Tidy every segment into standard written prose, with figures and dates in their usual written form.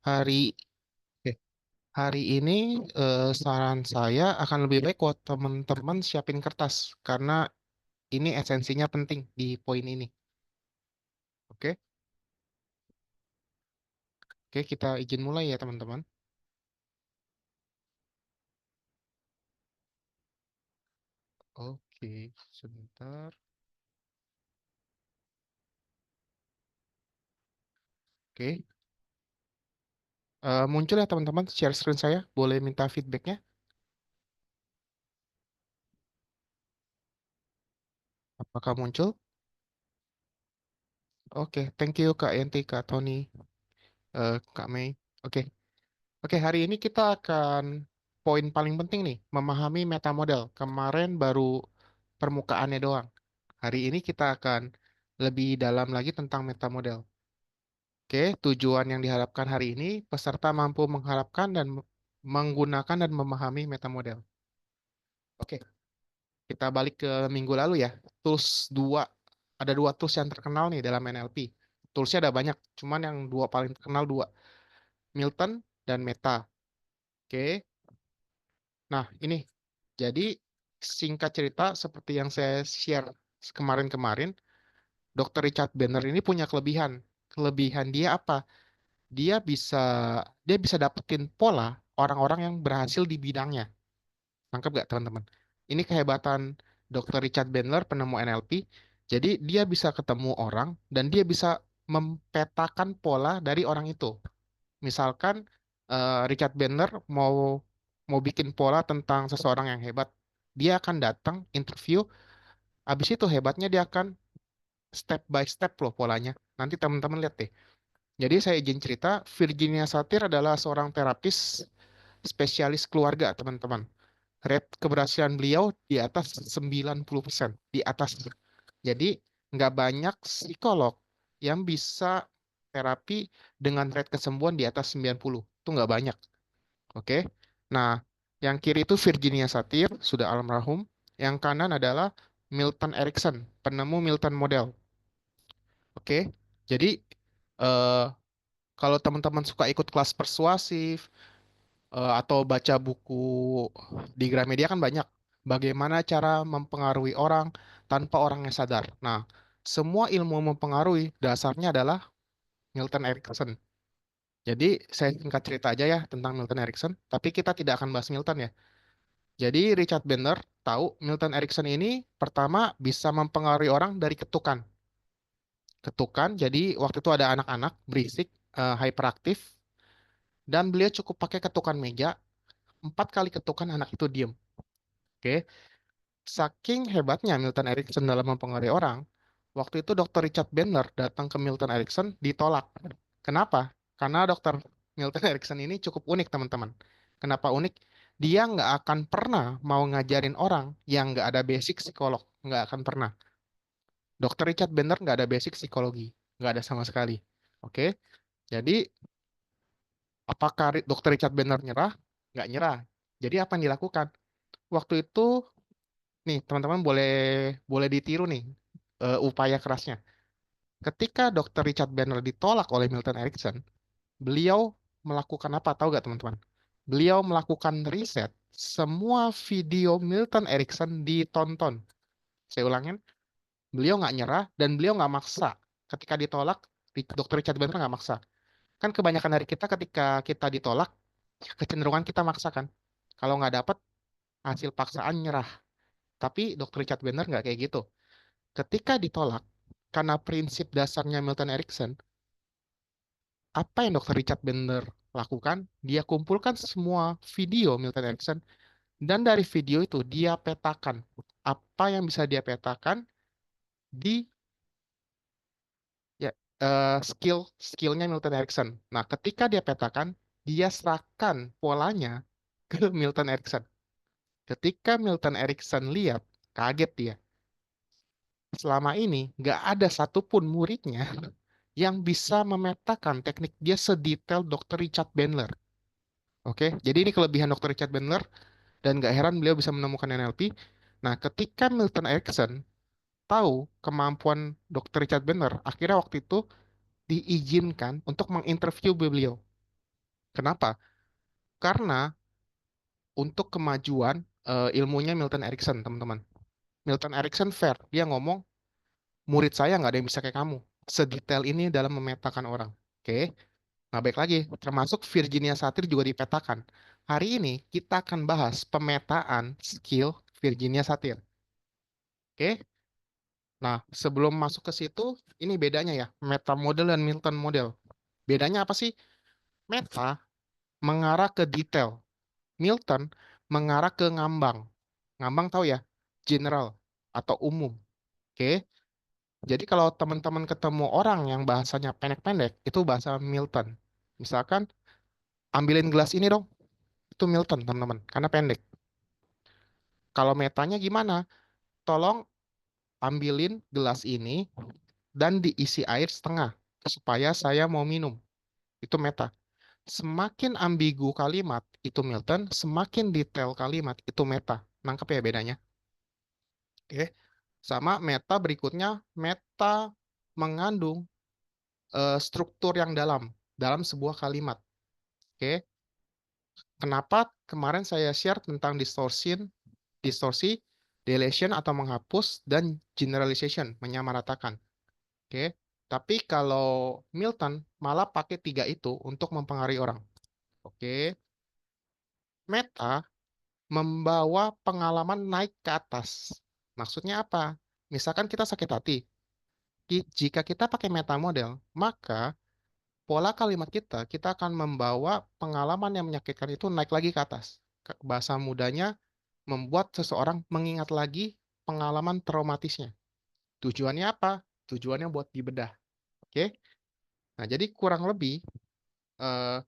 Hari oke, hari ini saran saya akan lebih baik buat teman-teman siapin kertas karena ini esensinya penting di poin ini. Oke, oke kita izin mulai ya teman-teman. Oke, sebentar. Oke, muncul ya teman-teman share screen saya. Boleh minta feedbacknya? Apakah muncul? Oke, thank you Kak Yanti, Kak Tony, Kak Mei. Oke, oke hari ini kita akan poin paling penting nih, memahami meta model. Kemarin baru permukaannya doang. Hari ini kita akan lebih dalam lagi tentang meta model. Oke, tujuan yang diharapkan hari ini, peserta mampu mengharapkan dan menggunakan dan memahami meta model. Oke, kita balik ke minggu lalu ya. Tools dua, ada dua tools yang terkenal nih dalam NLP. Toolsnya ada banyak, cuman yang dua paling terkenal dua, Milton dan Meta. Oke, nah ini, jadi singkat cerita seperti yang saya share kemarin-kemarin, Dr. Richard Banner ini punya kelebihan. Kelebihan dia apa? Dia bisa dia bisa dapetin pola orang-orang yang berhasil di bidangnya. Nangkep gak teman-teman? Ini kehebatan Dr. Richard Bandler, penemu NLP. Jadi dia bisa ketemu orang dan dia bisa mempetakan pola dari orang itu. Misalkan Richard Bandler mau mau bikin pola tentang seseorang yang hebat. Dia akan datang interview, habis itu hebatnya dia akan step by step loh polanya. Nanti teman-teman lihat deh. Jadi saya izin cerita, Virginia Satir adalah seorang terapis spesialis keluarga, teman-teman. Rate keberhasilan beliau di atas 90%, di atas. Jadi nggak banyak psikolog yang bisa terapi dengan rate kesembuhan di atas 90. Itu nggak banyak. Oke. Nah, yang kiri itu Virginia Satir, sudah almarhum. Yang kanan adalah Milton Erickson, penemu Milton Model. Oke. Jadi eh, kalau teman-teman suka ikut kelas persuasif atau baca buku di Gramedia kan banyak bagaimana cara mempengaruhi orang tanpa orangnya sadar. Nah, semua ilmu mempengaruhi dasarnya adalah Milton Erickson. Jadi saya singkat cerita aja ya tentang Milton Erickson, tapi kita tidak akan bahas Milton ya. Jadi Richard Bandler tahu Milton Erickson ini pertama bisa mempengaruhi orang dari ketukan. Ketukan, jadi waktu itu ada anak-anak berisik, hyperaktif, dan beliau cukup pakai ketukan meja, 4 kali ketukan anak itu diem. Oke, saking hebatnya Milton Erickson dalam mempengaruhi orang, waktu itu Dr. Richard Bandler datang ke Milton Erickson ditolak. Kenapa? Karena Dr. Milton Erickson ini cukup unik, teman-teman. Kenapa unik? Dia nggak akan pernah mau ngajarin orang yang nggak ada basic psikolog. Nggak akan pernah. Dr. Richard Bandler nggak ada basic psikologi. Nggak ada sama sekali. Oke? Jadi, apakah Dr. Richard Bandler nyerah? Nggak nyerah. Jadi, apa yang dilakukan? Waktu itu, nih, teman-teman boleh boleh ditiru nih upaya kerasnya. Ketika Dr. Richard Banner ditolak oleh Milton Erickson, beliau melakukan apa? Tahu gak teman-teman? Beliau melakukan riset. Semua video Milton Erickson ditonton. Saya ulangin, beliau nggak nyerah dan beliau nggak maksa. Ketika ditolak, Dr. Richard Banner nggak maksa. Kan kebanyakan dari kita ketika kita ditolak, kecenderungan kita maksa kan. Kalau nggak dapat hasil paksaan nyerah. Tapi Dr. Richard Banner nggak kayak gitu. Ketika ditolak, karena prinsip dasarnya Milton Erickson, apa yang Dr. Richard Bandler lakukan? Dia kumpulkan semua video Milton Erickson, dan dari video itu dia petakan apa yang bisa dia petakan di ya, skillnya Milton Erickson. Nah, ketika dia petakan, dia serahkan polanya ke Milton Erickson. Ketika Milton Erickson lihat, kaget dia. Selama ini nggak ada satupun muridnya yang bisa memetakan teknik dia sedetail Dr. Richard Bandler. Oke, jadi ini kelebihan Dr. Richard Bandler dan gak heran beliau bisa menemukan NLP. Nah, ketika Milton Erickson tahu kemampuan Dr. Richard Bandler, akhirnya waktu itu diizinkan untuk menginterview beliau. Kenapa? Karena untuk kemajuan ilmunya Milton Erickson, teman-teman. Milton Erickson fair, dia ngomong, murid saya nggak ada yang bisa kayak kamu. Sedetail ini dalam memetakan orang. Oke? Nah, baik lagi, termasuk Virginia Satir juga dipetakan. Hari ini kita akan bahas pemetaan skill Virginia Satir. Oke? Nah, sebelum masuk ke situ, ini bedanya ya, meta model dan Milton model. Bedanya apa sih? Meta mengarah ke detail. Milton mengarah ke ngambang. Ngambang tahu ya? General atau umum. Oke? Jadi kalau teman-teman ketemu orang yang bahasanya pendek-pendek, itu bahasa Milton. Misalkan, ambilin gelas ini dong. Itu Milton, teman-teman, karena pendek. Kalau metanya gimana? Tolong ambilin gelas ini dan diisi air setengah supaya saya mau minum. Itu meta. Semakin ambigu kalimat itu Milton, semakin detail kalimat itu meta. Nangkep ya bedanya? Oke. Sama meta berikutnya, meta mengandung struktur yang dalam sebuah kalimat. Oke. Kenapa kemarin saya share tentang distorsi, deletion atau menghapus, dan generalization, menyamaratakan. Oke. Tapi kalau Milton malah pakai tiga itu untuk mempengaruhi orang. Oke. Meta membawa pengalaman naik ke atas. Maksudnya apa? Misalkan kita sakit hati. Jika kita pakai meta model, maka pola kalimat kita akan membawa pengalaman yang menyakitkan itu naik lagi ke atas. Bahasa mudanya, membuat seseorang mengingat lagi pengalaman traumatisnya. Tujuannya apa? Tujuannya buat dibedah. Oke? Nah, jadi kurang lebih, eh,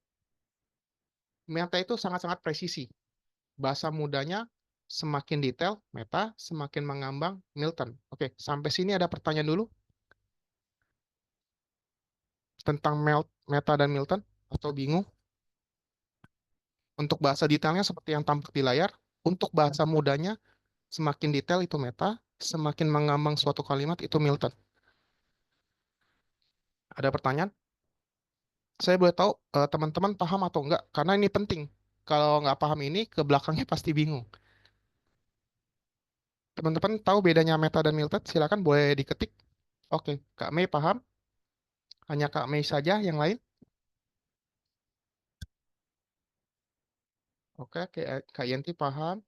meta itu sangat-sangat presisi. Bahasa mudanya, semakin detail, meta, semakin mengambang, Milton. Oke, sampai sini ada pertanyaan dulu tentang meta dan Milton? Atau bingung? Untuk bahasa detailnya seperti yang tampak di layar, untuk bahasa mudanya, semakin detail itu meta, semakin mengambang suatu kalimat itu Milton. Ada pertanyaan? Saya boleh tahu teman-teman paham atau enggak? Karena ini penting. Kalau nggak paham ini, ke belakangnya pasti bingung. Teman-teman tahu bedanya meta dan Milton? Silakan boleh diketik. Oke, Kak Mei paham? Hanya Kak Mei saja, yang lain? Oke, Kak Yenti paham.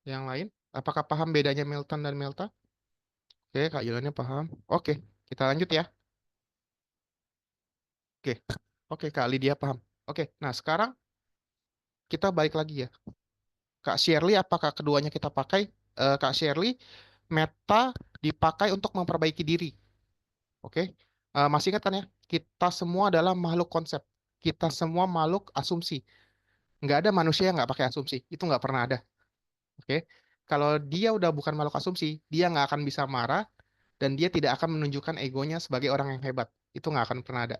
Yang lain? Apakah paham bedanya Milton dan Milta? Oke, Kak Yulani paham. Oke, kita lanjut ya. Oke, oke, Kak Lydia paham. Oke, nah sekarang kita balik lagi ya. Kak Shirley, apakah keduanya kita pakai? Kak Shirley, meta dipakai untuk memperbaiki diri. Oke, masih ingat kan ya? Kita semua adalah makhluk konsep. Kita semua makhluk asumsi. Nggak ada manusia yang nggak pakai asumsi. Itu nggak pernah ada. Oke, kalau dia udah bukan makhluk asumsi, dia nggak akan bisa marah dan dia tidak akan menunjukkan egonya sebagai orang yang hebat. Itu nggak akan pernah ada.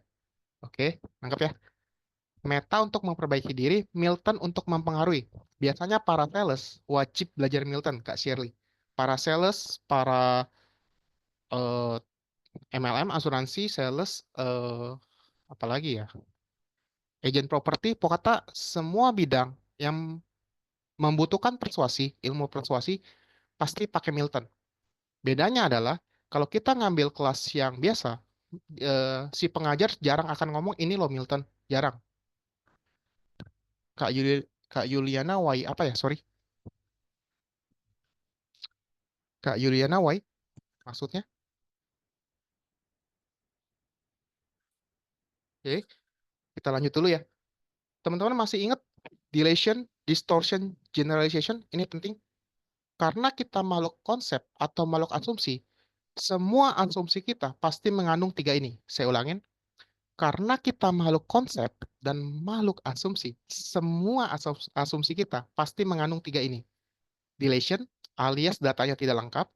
Oke, nangkap ya. Meta untuk memperbaiki diri, Milton untuk mempengaruhi. Biasanya para sales wajib belajar Milton, Kak Shirley. Para sales, para eh, MLM, asuransi, sales, apalagi ya, agent properti, pokoknya semua bidang yang membutuhkan persuasi, ilmu persuasi, pasti pakai Milton. Bedanya adalah, kalau kita ngambil kelas yang biasa, si pengajar jarang akan ngomong ini loh Milton, jarang. Kak Yuliana why apa ya? Sorry, Kak Yuliana why maksudnya? Oke, kita lanjut dulu ya. Teman-teman masih ingat dilation, distortion, generalization? Ini penting karena kita makhluk konsep atau makhluk asumsi. Semua asumsi kita pasti mengandung tiga ini. Saya ulangin, karena kita makhluk konsep dan makhluk asumsi, semua asumsi kita pasti mengandung tiga ini. Deletion alias datanya tidak lengkap,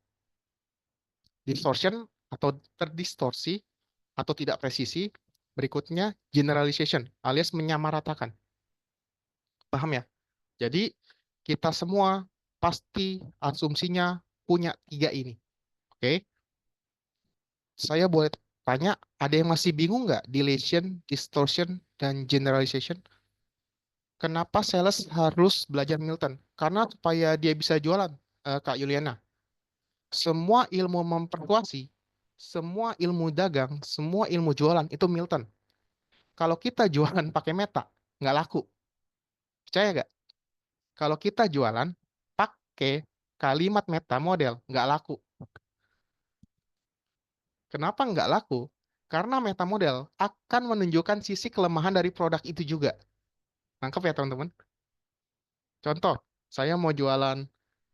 distortion atau terdistorsi atau tidak presisi, berikutnya generalization alias menyamaratakan. Paham ya? Jadi kita semua pasti asumsinya punya tiga ini. Oke? Saya boleh tanya, ada yang masih bingung nggak deletion, distortion, dan generalization? Kenapa sales harus belajar Milton? Karena supaya dia bisa jualan, Kak Yuliana. Semua ilmu mempersuasi, semua ilmu dagang, semua ilmu jualan itu Milton. Kalau kita jualan pakai meta, nggak laku. Percaya nggak? Kalau kita jualan pakai kalimat meta model, nggak laku. Kenapa nggak laku? Karena meta model akan menunjukkan sisi kelemahan dari produk itu juga. Nangkep ya teman-teman? Contoh, saya mau jualan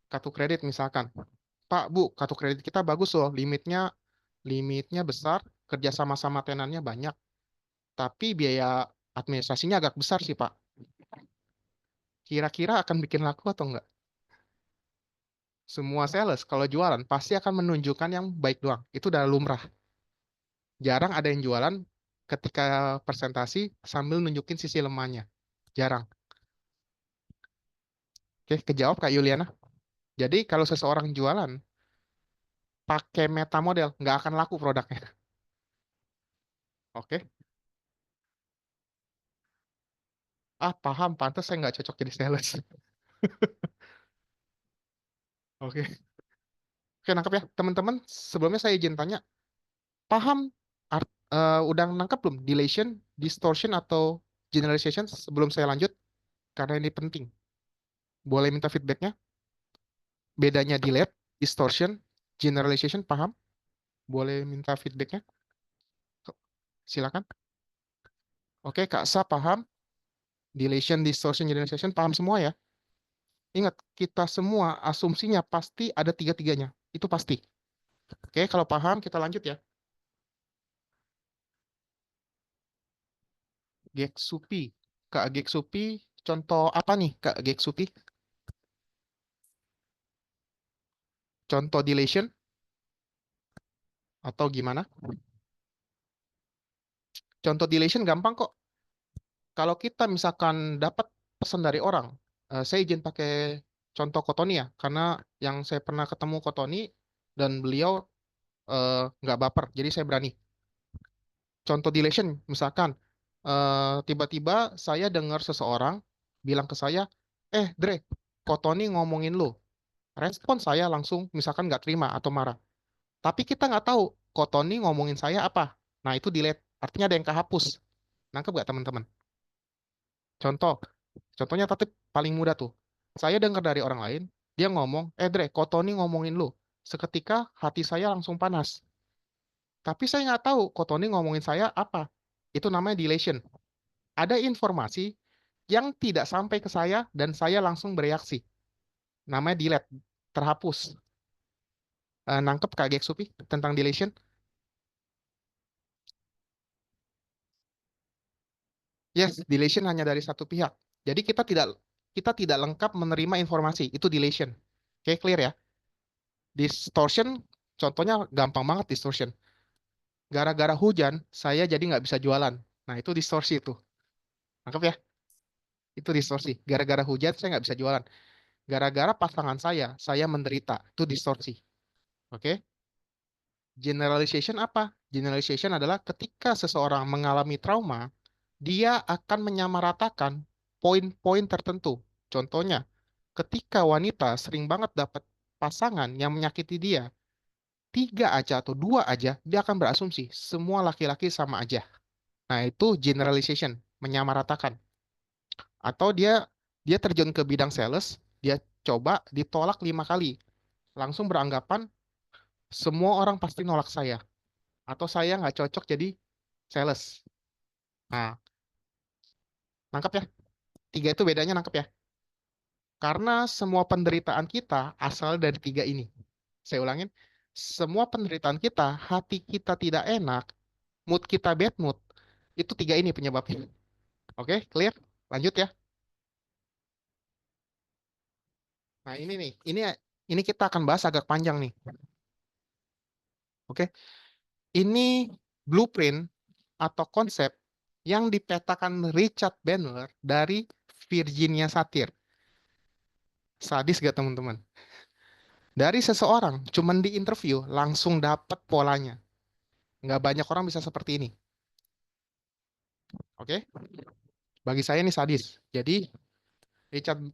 kartu kredit misalkan. Pak, Bu, kartu kredit kita bagus loh, limitnya besar, kerja sama tenannya banyak, tapi biaya administrasinya agak besar sih, Pak. Kira-kira akan bikin laku atau enggak? Semua sales kalau jualan pasti akan menunjukkan yang baik doang. Itu udah lumrah. Jarang ada yang jualan ketika presentasi sambil nunjukin sisi lemahnya. Jarang. Oke, kejawab Kak Yuliana. Jadi kalau seseorang jualan pakai meta model, nggak akan laku produknya. Oke. Ah, paham. Pantas saya nggak cocok jadi sales. Oke. Oke, nangkep ya. Teman-teman, sebelumnya saya izin tanya, paham udah nangkep belum deletion, distortion, atau generalization sebelum saya lanjut? Karena ini penting. Boleh minta feedbacknya? Bedanya delete, distortion, generalization, paham? Boleh minta feedbacknya? Silakan. Oke, Kak Sa paham? Deletion, distortion, generalization, paham semua ya? Ingat, kita semua asumsinya pasti ada tiga-tiganya. Itu pasti. Oke, kalau paham, kita lanjut ya. Geksupi. Kak Geksupi, contoh apa nih, Kak Geksupi? Contoh deletion atau gimana? Contoh deletion gampang kok. Kalau kita misalkan dapat pesan dari orang, saya izin pakai contoh Kotoni ya, karena yang saya pernah ketemu Kotoni dan beliau nggak baper, jadi saya berani. Contoh deletion, misalkan tiba-tiba saya dengar seseorang bilang ke saya, Dre, Kotoni ngomongin lu. Respon saya langsung misalkan nggak terima atau marah. Tapi kita nggak tahu Kotoni ngomongin saya apa. Nah itu delete, artinya ada yang kehapus. Nangkep nggak teman-teman? Contoh, contohnya tapi paling mudah tuh. Saya dengar dari orang lain, dia ngomong, Dre, kok Tony ngomongin lu. Seketika hati saya langsung panas. Tapi saya nggak tahu kok Tony ngomongin saya apa. Itu namanya deletion. Ada informasi yang tidak sampai ke saya dan saya langsung bereaksi. Namanya delete, terhapus. Nangkep Kak Geksupi tentang deletion? Yes, deletion hanya dari satu pihak. Jadi kita tidak lengkap menerima informasi. Itu deletion. Oke, clear ya? Distortion, contohnya gampang banget distortion. Gara-gara hujan, saya jadi nggak bisa jualan. Nah, itu distorsi itu. Nangkep ya? Itu distorsi. Gara-gara hujan, saya nggak bisa jualan. Gara-gara pasangan saya menderita. Itu distorsi. Oke? Generalization apa? Generalization adalah ketika seseorang mengalami trauma, dia akan menyamaratakan poin-poin tertentu. Contohnya, ketika wanita sering banget dapat pasangan yang menyakiti dia, tiga aja atau dua aja, dia akan berasumsi semua laki-laki sama aja. Nah, itu generalization, menyamaratakan. Atau dia terjun ke bidang sales, dia coba ditolak 5 kali, langsung beranggapan semua orang pasti nolak saya, atau saya nggak cocok jadi sales. Nah, nangkap ya? Tiga itu bedanya nangkep ya? Karena semua penderitaan kita asal dari tiga ini. Saya ulangin, semua penderitaan kita, hati kita tidak enak, mood kita bad mood, itu tiga ini penyebabnya. Oke, clear? Lanjut ya. Nah, ini nih, ini kita akan bahas agak panjang nih. Oke, ini blueprint atau konsep yang dipetakan Richard Bandler dari Virginia Satir. Sadis gak teman-teman? Dari seseorang, cuman di interview langsung dapat polanya. Nggak banyak orang bisa seperti ini. Oke? Bagi saya ini sadis. Jadi,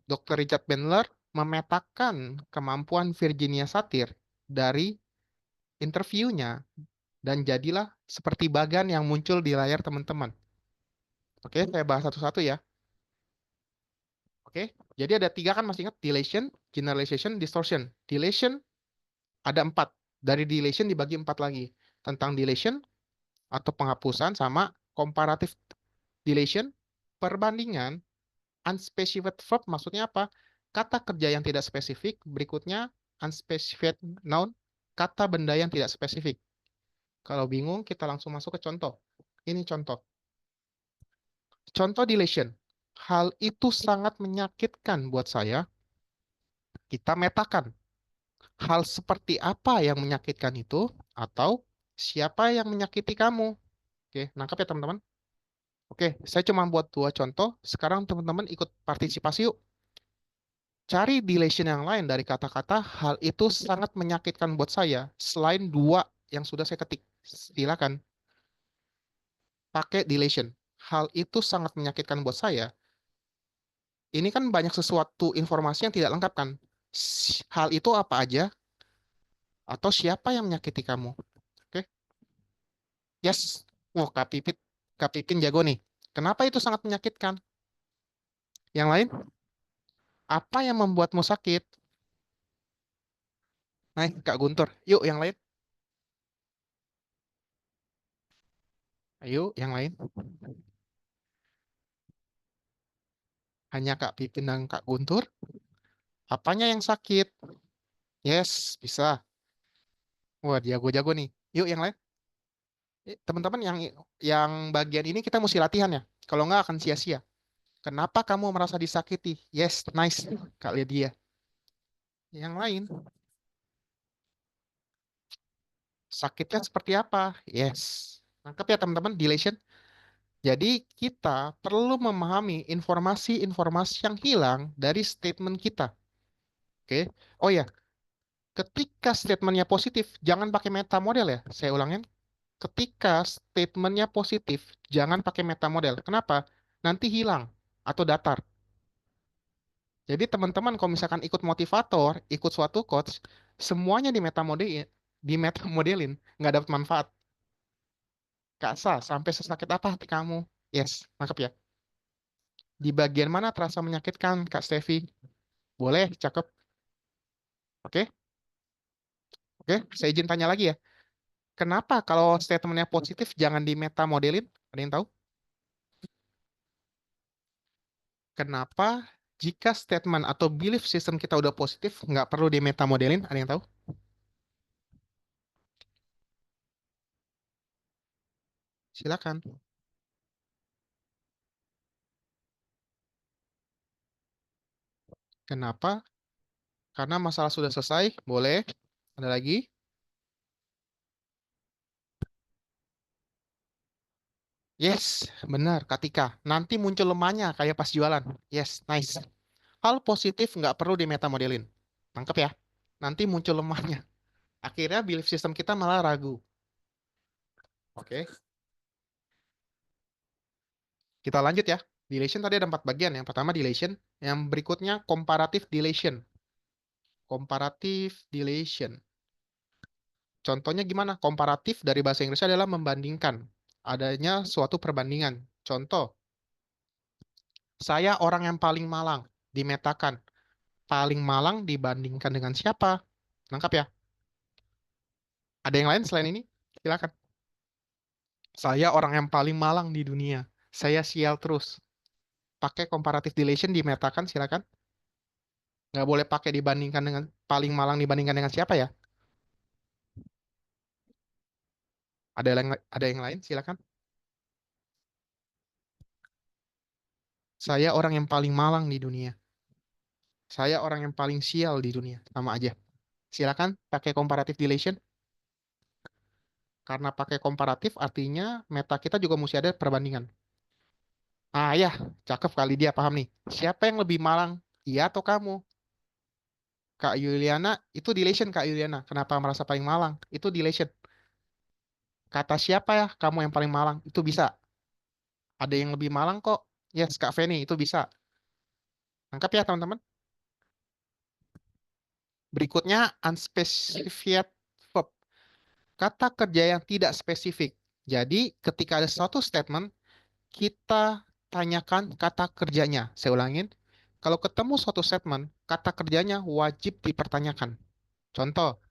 Dr. Richard Bandler memetakan kemampuan Virginia Satir dari interviewnya dan jadilah seperti bagan yang muncul di layar teman-teman. Oke, saya bahas satu-satu ya. Oke, jadi ada tiga kan masih ingat? Dilation, generalization, distortion. Dilation ada empat. Dari dilation dibagi empat lagi. Tentang dilation atau penghapusan sama comparative dilation, perbandingan, unspecified verb maksudnya apa? Kata kerja yang tidak spesifik, berikutnya unspecified noun, kata benda yang tidak spesifik. Kalau bingung, kita langsung masuk ke contoh. Ini contoh. Contoh deletion. Hal itu sangat menyakitkan buat saya. Kita metakan. Hal seperti apa yang menyakitkan itu? Atau siapa yang menyakiti kamu? Oke, nangkap ya teman-teman? Oke, saya cuma buat dua contoh. Sekarang teman-teman ikut partisipasi yuk. Cari deletion yang lain dari kata-kata hal itu sangat menyakitkan buat saya. Selain dua yang sudah saya ketik. Silakan pakai deletion. Hal itu sangat menyakitkan buat saya. Ini kan banyak sesuatu informasi yang tidak lengkap kan? Hal itu apa aja? Atau siapa yang menyakiti kamu? Oke, yes. Wah, Kak Pipin jago nih. Kenapa itu sangat menyakitkan? Yang lain, apa yang membuatmu sakit? Nah, Kak Guntur. Yuk, yang lain. Ayo, yang lain. Hanya Kak Pipin dan Kak Guntur. Apanya yang sakit? Yes, bisa. Wah, jago-jago nih. Yuk, yang lain. Teman-teman yang bagian ini kita mesti latihan ya. Kalau nggak akan sia-sia. Kenapa kamu merasa disakiti? Yes, nice, Kak Lydia. Yang lain, sakitnya seperti apa? Yes. Nangkep ya teman-teman, delation. Jadi kita perlu memahami informasi-informasi yang hilang dari statement kita. Oke. Oh ya, ketika statementnya positif, jangan pakai meta model ya. Saya ulangin. Ketika statementnya positif, jangan pakai meta model. Kenapa? Nanti hilang atau datar. Jadi teman-teman kalau misalkan ikut motivator, ikut suatu coach, semuanya di meta modelin, nggak dapat manfaat. Kak Sa, sampai sesakit apa hati kamu? Yes, nangkep ya. Di bagian mana terasa menyakitkan, Kak Stevi? Boleh, cakep. Oke, oke. Saya izin tanya lagi ya. Kenapa kalau statementnya positif jangan di meta modelin? Ada yang tahu? Kenapa jika statement atau belief system kita udah positif, nggak perlu di meta modelin? Ada yang tahu? Silakan. Kenapa? Karena masalah sudah selesai. Boleh. Ada lagi? Yes, benar, Katika. Nanti muncul lemahnya kayak pas jualan. Yes, nice. Hal positif nggak perlu di meta modelin. Tangkep ya? Nanti muncul lemahnya. Akhirnya belief system kita malah ragu. Oke, kita lanjut ya. Delation tadi ada empat bagian. Yang pertama delation, yang berikutnya comparative delation. Comparative delation. Contohnya gimana? Komparatif dari bahasa Inggrisnya adalah membandingkan. Adanya suatu perbandingan. Contoh, saya orang yang paling malang. Dimetakan. Paling malang dibandingkan dengan siapa? Nangkap ya? Ada yang lain selain ini? Silakan. Saya orang yang paling malang di dunia. Saya sial terus. Pakai comparative delation dimetakan, silakan. Nggak boleh pakai dibandingkan dengan paling malang dibandingkan dengan siapa ya? Ada yang lain, silakan. Saya orang yang paling malang di dunia. Saya orang yang paling sial di dunia. Sama aja. Silakan pakai comparative delation. Karena pakai komparatif artinya meta kita juga mesti ada perbandingan. Ah ya, cakep kali dia paham nih. Siapa yang lebih malang? Iya atau kamu? Kak Yuliana, itu delation Kak Yuliana. Kenapa merasa paling malang? Itu delation. Kata siapa ya kamu yang paling malang? Itu bisa. Ada yang lebih malang kok. Yes, Kak Feni, itu bisa. Lengkap ya, teman-teman? Berikutnya, unspecified verb. Kata kerja yang tidak spesifik. Jadi, ketika ada suatu statement, kita tanyakan kata kerjanya. Saya ulangin. Kalau ketemu suatu statement, kata kerjanya wajib dipertanyakan. Contoh,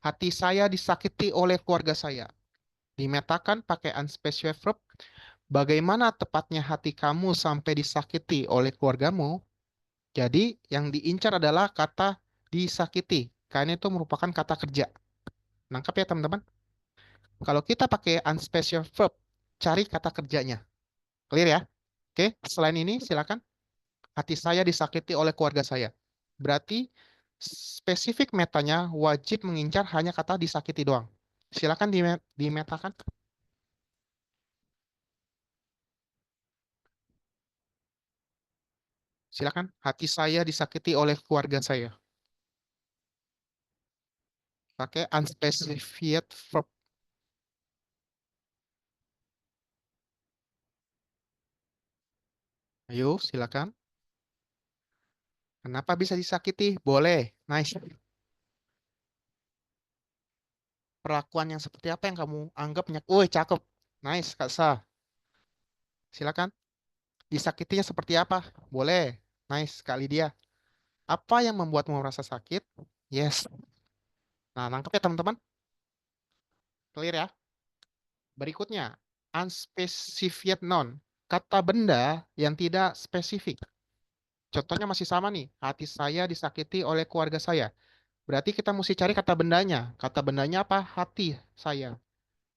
hati saya disakiti oleh keluarga saya. Dimetakan pakai unspecified verb. Bagaimana tepatnya hati kamu sampai disakiti oleh keluargamu? Jadi, yang diincar adalah kata disakiti. Karena itu merupakan kata kerja. Nangkap ya, teman-teman? Kalau kita pakai unspecified verb, cari kata kerjanya. Clear ya? Oke, selain ini silakan. Hati saya disakiti oleh keluarga saya. Berarti spesifik metanya wajib mengincar hanya kata disakiti doang. Silakan dimetakan. Silakan. Hati saya disakiti oleh keluarga saya. Pakai unspecified verb. Ayo, silakan. Kenapa bisa disakiti? Boleh. Nice. Perlakuan yang seperti apa yang kamu anggap Woi, cakep. Nice, Kak Sa. Silakan. Disakitinya seperti apa? Boleh. Nice, Kak Lydia. Apa yang membuatmu merasa sakit? Yes. Nah, nangkep ya teman-teman? Clear ya? Berikutnya, unspecified noun. Kata benda yang tidak spesifik. Contohnya masih sama nih. Hati saya disakiti oleh keluarga saya. Berarti kita mesti cari kata bendanya. Kata bendanya apa? Hati saya.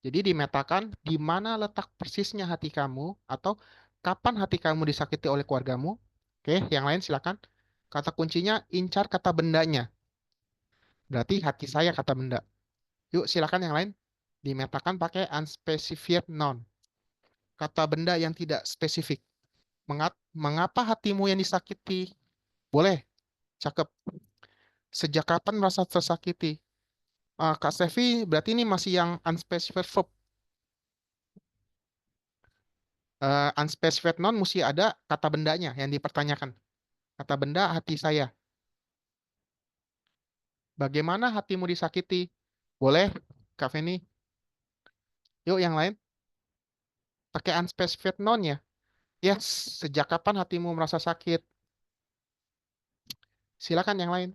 Jadi dimetakan di mana letak persisnya hati kamu atau kapan hati kamu disakiti oleh keluargamu. Oke, yang lain silakan. Kata kuncinya incar kata bendanya. Berarti hati saya kata benda. Yuk silakan yang lain. Dimetakan pakai unspecified noun. Kata benda yang tidak spesifik. Mengapa hatimu yang disakiti? Boleh, cakep. Sejak kapan merasa tersakiti? Kak Sevi, berarti ini masih yang unspecified verb. Unspecified noun mesti ada kata bendanya yang dipertanyakan. Kata benda hati saya. Bagaimana hatimu disakiti? Boleh, Kak Feni. Yuk yang lain. Pakai unspecified noun ya. Yes, sejak kapan hatimu merasa sakit? Silakan yang lain.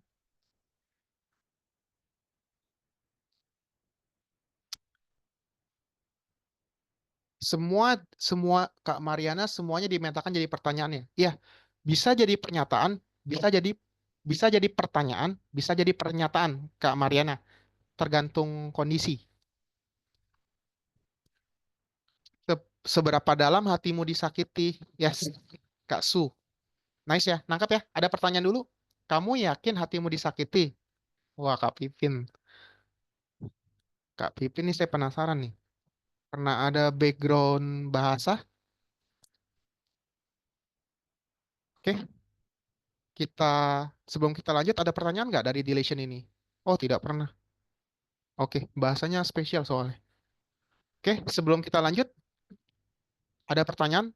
Semua semua Kak Mariana semuanya dimetakan jadi pertanyaannya. Iya, bisa jadi pernyataan, bisa jadi pertanyaan, bisa jadi pernyataan Kak Mariana, tergantung kondisi. Seberapa dalam hatimu disakiti? Yes, Kak Su. Nice ya, nangkap ya. Ada pertanyaan dulu. Kamu yakin hatimu disakiti? Wah, Kak Pipin. Kak Pipin nih saya penasaran nih. Pernah ada background bahasa? Oke, kita sebelum kita lanjut ada pertanyaan nggak dari delation ini? Oh, tidak pernah. Oke, bahasanya spesial soalnya. Oke, sebelum kita lanjut, ada pertanyaan.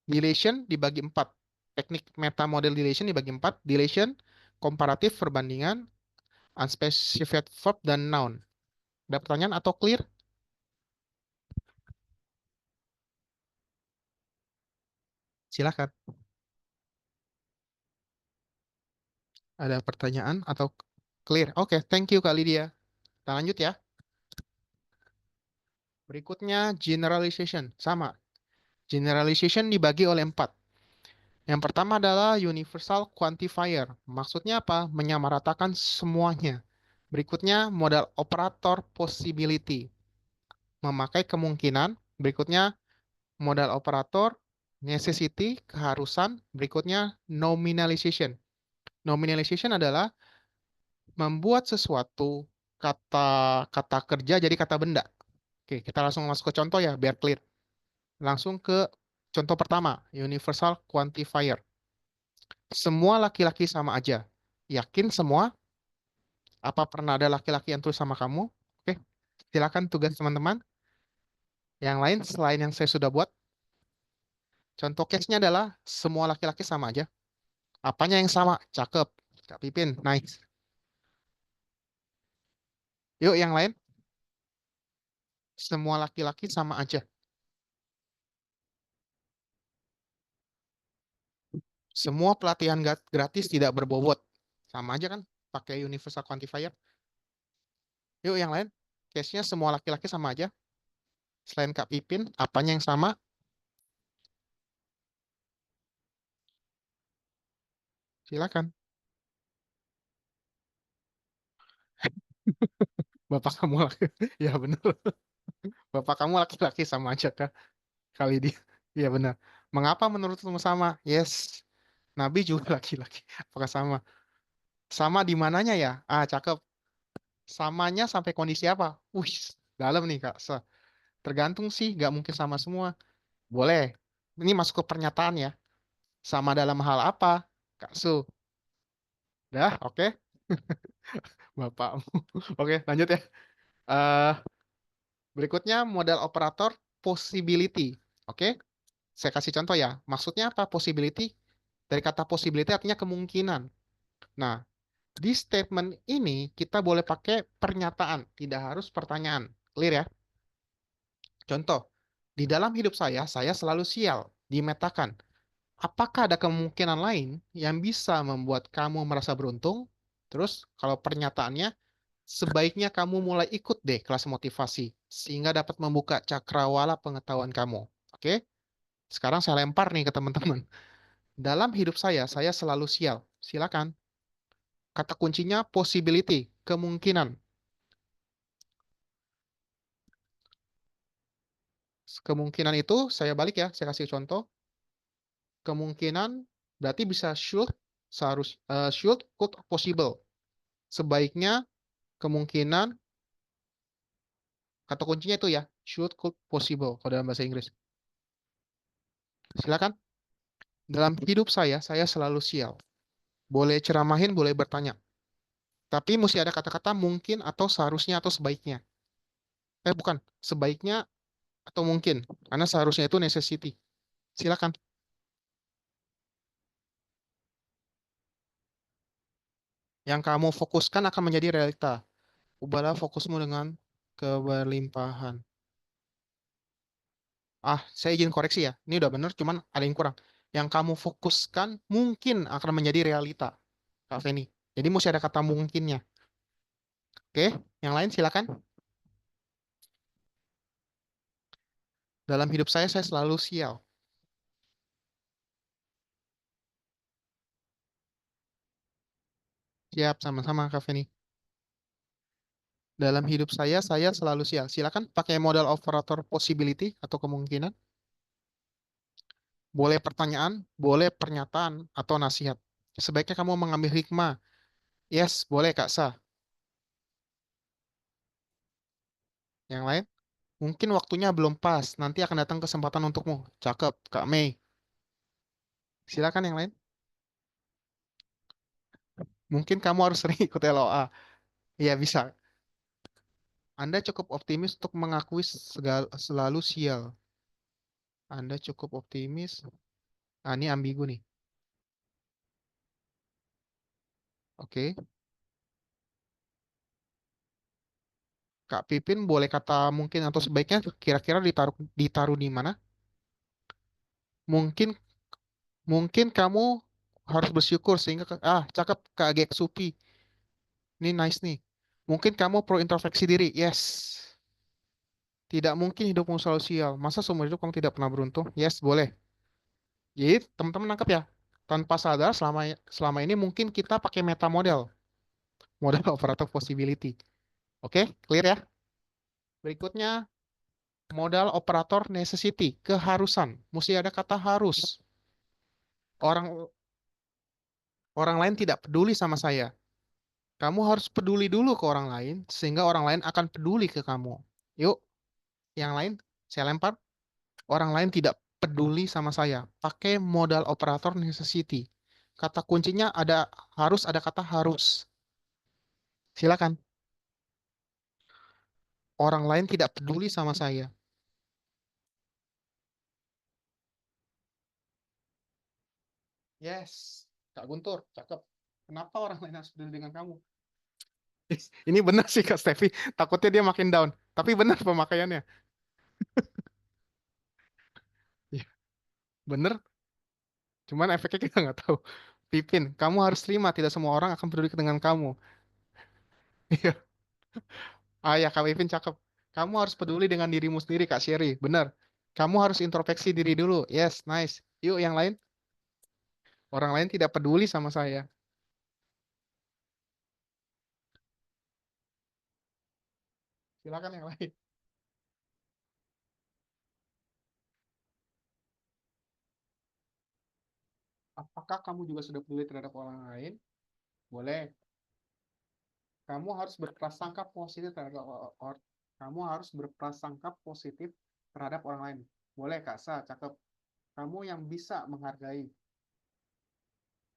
Delation dibagi empat. Teknik meta model delation dibagi empat. Delation, komparatif, perbandingan, unspecified verb, dan noun. Ada pertanyaan atau clear? Silakan. Ada pertanyaan atau clear? Oke, thank you Kak Lydia. Kita lanjut ya. Berikutnya generalization. Sama. Generalization dibagi oleh empat. Yang pertama adalah universal quantifier. Maksudnya apa? Menyamaratakan semuanya. Berikutnya modal operator possibility. Memakai kemungkinan. Berikutnya modal operator necessity, keharusan. Berikutnya nominalization. Nominalization adalah membuat sesuatu kata kata kerja jadi kata benda. Oke, kita langsung masuk ke contoh ya biar clear. Langsung ke contoh pertama, universal quantifier. Semua laki-laki sama aja. Yakin semua? Apa pernah ada laki-laki yang tulus sama kamu? Oke, silakan tugas teman-teman. Yang lain selain yang saya sudah buat, contoh case-nya adalah semua laki-laki sama aja. Apanya yang sama? Cakep. Kak Pipin, nice. Yuk yang lain, semua laki-laki sama aja. Semua pelatihan gratis tidak berbobot. Sama aja kan? Pakai universal quantifier. Yuk yang lain, case-nya semua laki-laki sama aja. Selain Kak Pipin, apanya yang sama? Silakan. Bapak kamu laki. Ya benar. Bapak kamu laki-laki sama aja kak. Kali dia. Iya benar. Mengapa menurutmu sama? Yes. Nabi juga laki-laki. Apakah sama? Sama di mananya ya? Ah, cakep. Samanya sampai kondisi apa? Wih, dalam nih kak. Tergantung sih, nggak mungkin sama semua. Boleh. Ini masuk ke pernyataan ya. Sama dalam hal apa? Kak Su. Dah, oke. Bapakmu. Oke, lanjut ya. Eh, berikutnya model operator possibility. Oke, saya kasih contoh ya. Maksudnya apa possibility? Dari kata possibility artinya kemungkinan. Nah, di statement ini kita boleh pakai pernyataan, tidak harus pertanyaan. Clear ya? Contoh, di dalam hidup saya selalu sial. Dimetakan. Apakah ada kemungkinan lain yang bisa membuat kamu merasa beruntung? Terus, kalau pernyataannya, sebaiknya kamu mulai ikut deh kelas motivasi, sehingga dapat membuka cakrawala pengetahuan kamu. Oke? Sekarang saya lempar nih ke teman-teman. Dalam hidup saya selalu sial. Silakan. Kata kuncinya possibility, kemungkinan. Kemungkinan itu saya balik ya, saya kasih contoh. Kemungkinan berarti bisa should, should, could, possible. Sebaiknya, kemungkinan, kata kuncinya itu ya, should, could, possible kalau dalam bahasa Inggris. Silakan. Dalam hidup saya selalu sial. Boleh ceramahin, boleh bertanya. Tapi mesti ada kata-kata mungkin atau seharusnya atau sebaiknya. Bukan, sebaiknya atau mungkin. Karena seharusnya itu necessity. Silakan. Yang kamu fokuskan akan menjadi realita. Ubahlah fokusmu dengan keberlimpahan. Saya izin koreksi ya. Ini udah bener, cuman ada yang kurang. Yang kamu fokuskan mungkin akan menjadi realita, Kak Feni. Jadi mesti ada kata mungkinnya. Oke, yang lain silakan. Dalam hidup saya selalu sial. Siap, sama-sama Kak Feni. Dalam hidup saya selalu sial. Silakan pakai modal operator possibility atau kemungkinan. Boleh pertanyaan, boleh pernyataan atau nasihat. Sebaiknya kamu mengambil hikmah. Yes, boleh Kak Sa. Yang lain? Mungkin waktunya belum pas. Nanti akan datang kesempatan untukmu. Cakep, Kak Mei. Silakan yang lain. Mungkin kamu harus sering ikut LOA. Iya, bisa. Anda cukup optimis untuk mengakui selalu sial. Anda cukup optimis. Ini ambigu nih. Oke. Kak Pipin boleh kata mungkin atau sebaiknya kira-kira ditaruh ditaruh di mana? Mungkin mungkin kamu harus bersyukur sehingga cakep Kak Gek Supi. Ini nice nih. Mungkin kamu perlu introspeksi diri. Yes. Tidak mungkin hidupmu selalu sial. Masa seumur hidup kamu tidak pernah beruntung? Yes, boleh. Jadi teman-teman nangkep ya. Tanpa sadar selama selama ini mungkin kita pakai meta model, model operator possibility. Oke, clear ya? Berikutnya modal operator necessity, keharusan. Mesti ada kata harus. Orang orang lain tidak peduli sama saya. Kamu harus peduli dulu ke orang lain sehingga orang lain akan peduli ke kamu. Yuk, yang lain saya lempar. Orang lain tidak peduli sama saya. Pakai modal operator necessity. Kata kuncinya harus ada kata harus. Silakan. Orang lain tidak peduli sama saya. Yes, Kak Guntur, cakep. Kenapa orang lain harus peduli dengan kamu? Ini benar sih Kak Stevi. Takutnya dia makin down. Tapi benar pemakaiannya. Iya, bener. Cuman efeknya kita nggak tahu. Pipin, kamu harus terima. Tidak semua orang akan peduli dengan kamu. Iya. Ah ya, Kak Pipin cakep. Kamu harus peduli dengan dirimu sendiri, Kak Sherry. Bener. Kamu harus introspeksi diri dulu. Yes, nice. Yuk, yang lain. Orang lain tidak peduli sama saya. Silakan yang lain. Apakah kamu juga sudah peduli terhadap orang lain? Boleh. Kamu harus berprasangka positif terhadap kamu harus berprasangka positif terhadap orang lain. Boleh, Kak Sa, cakep. Kamu yang bisa menghargai.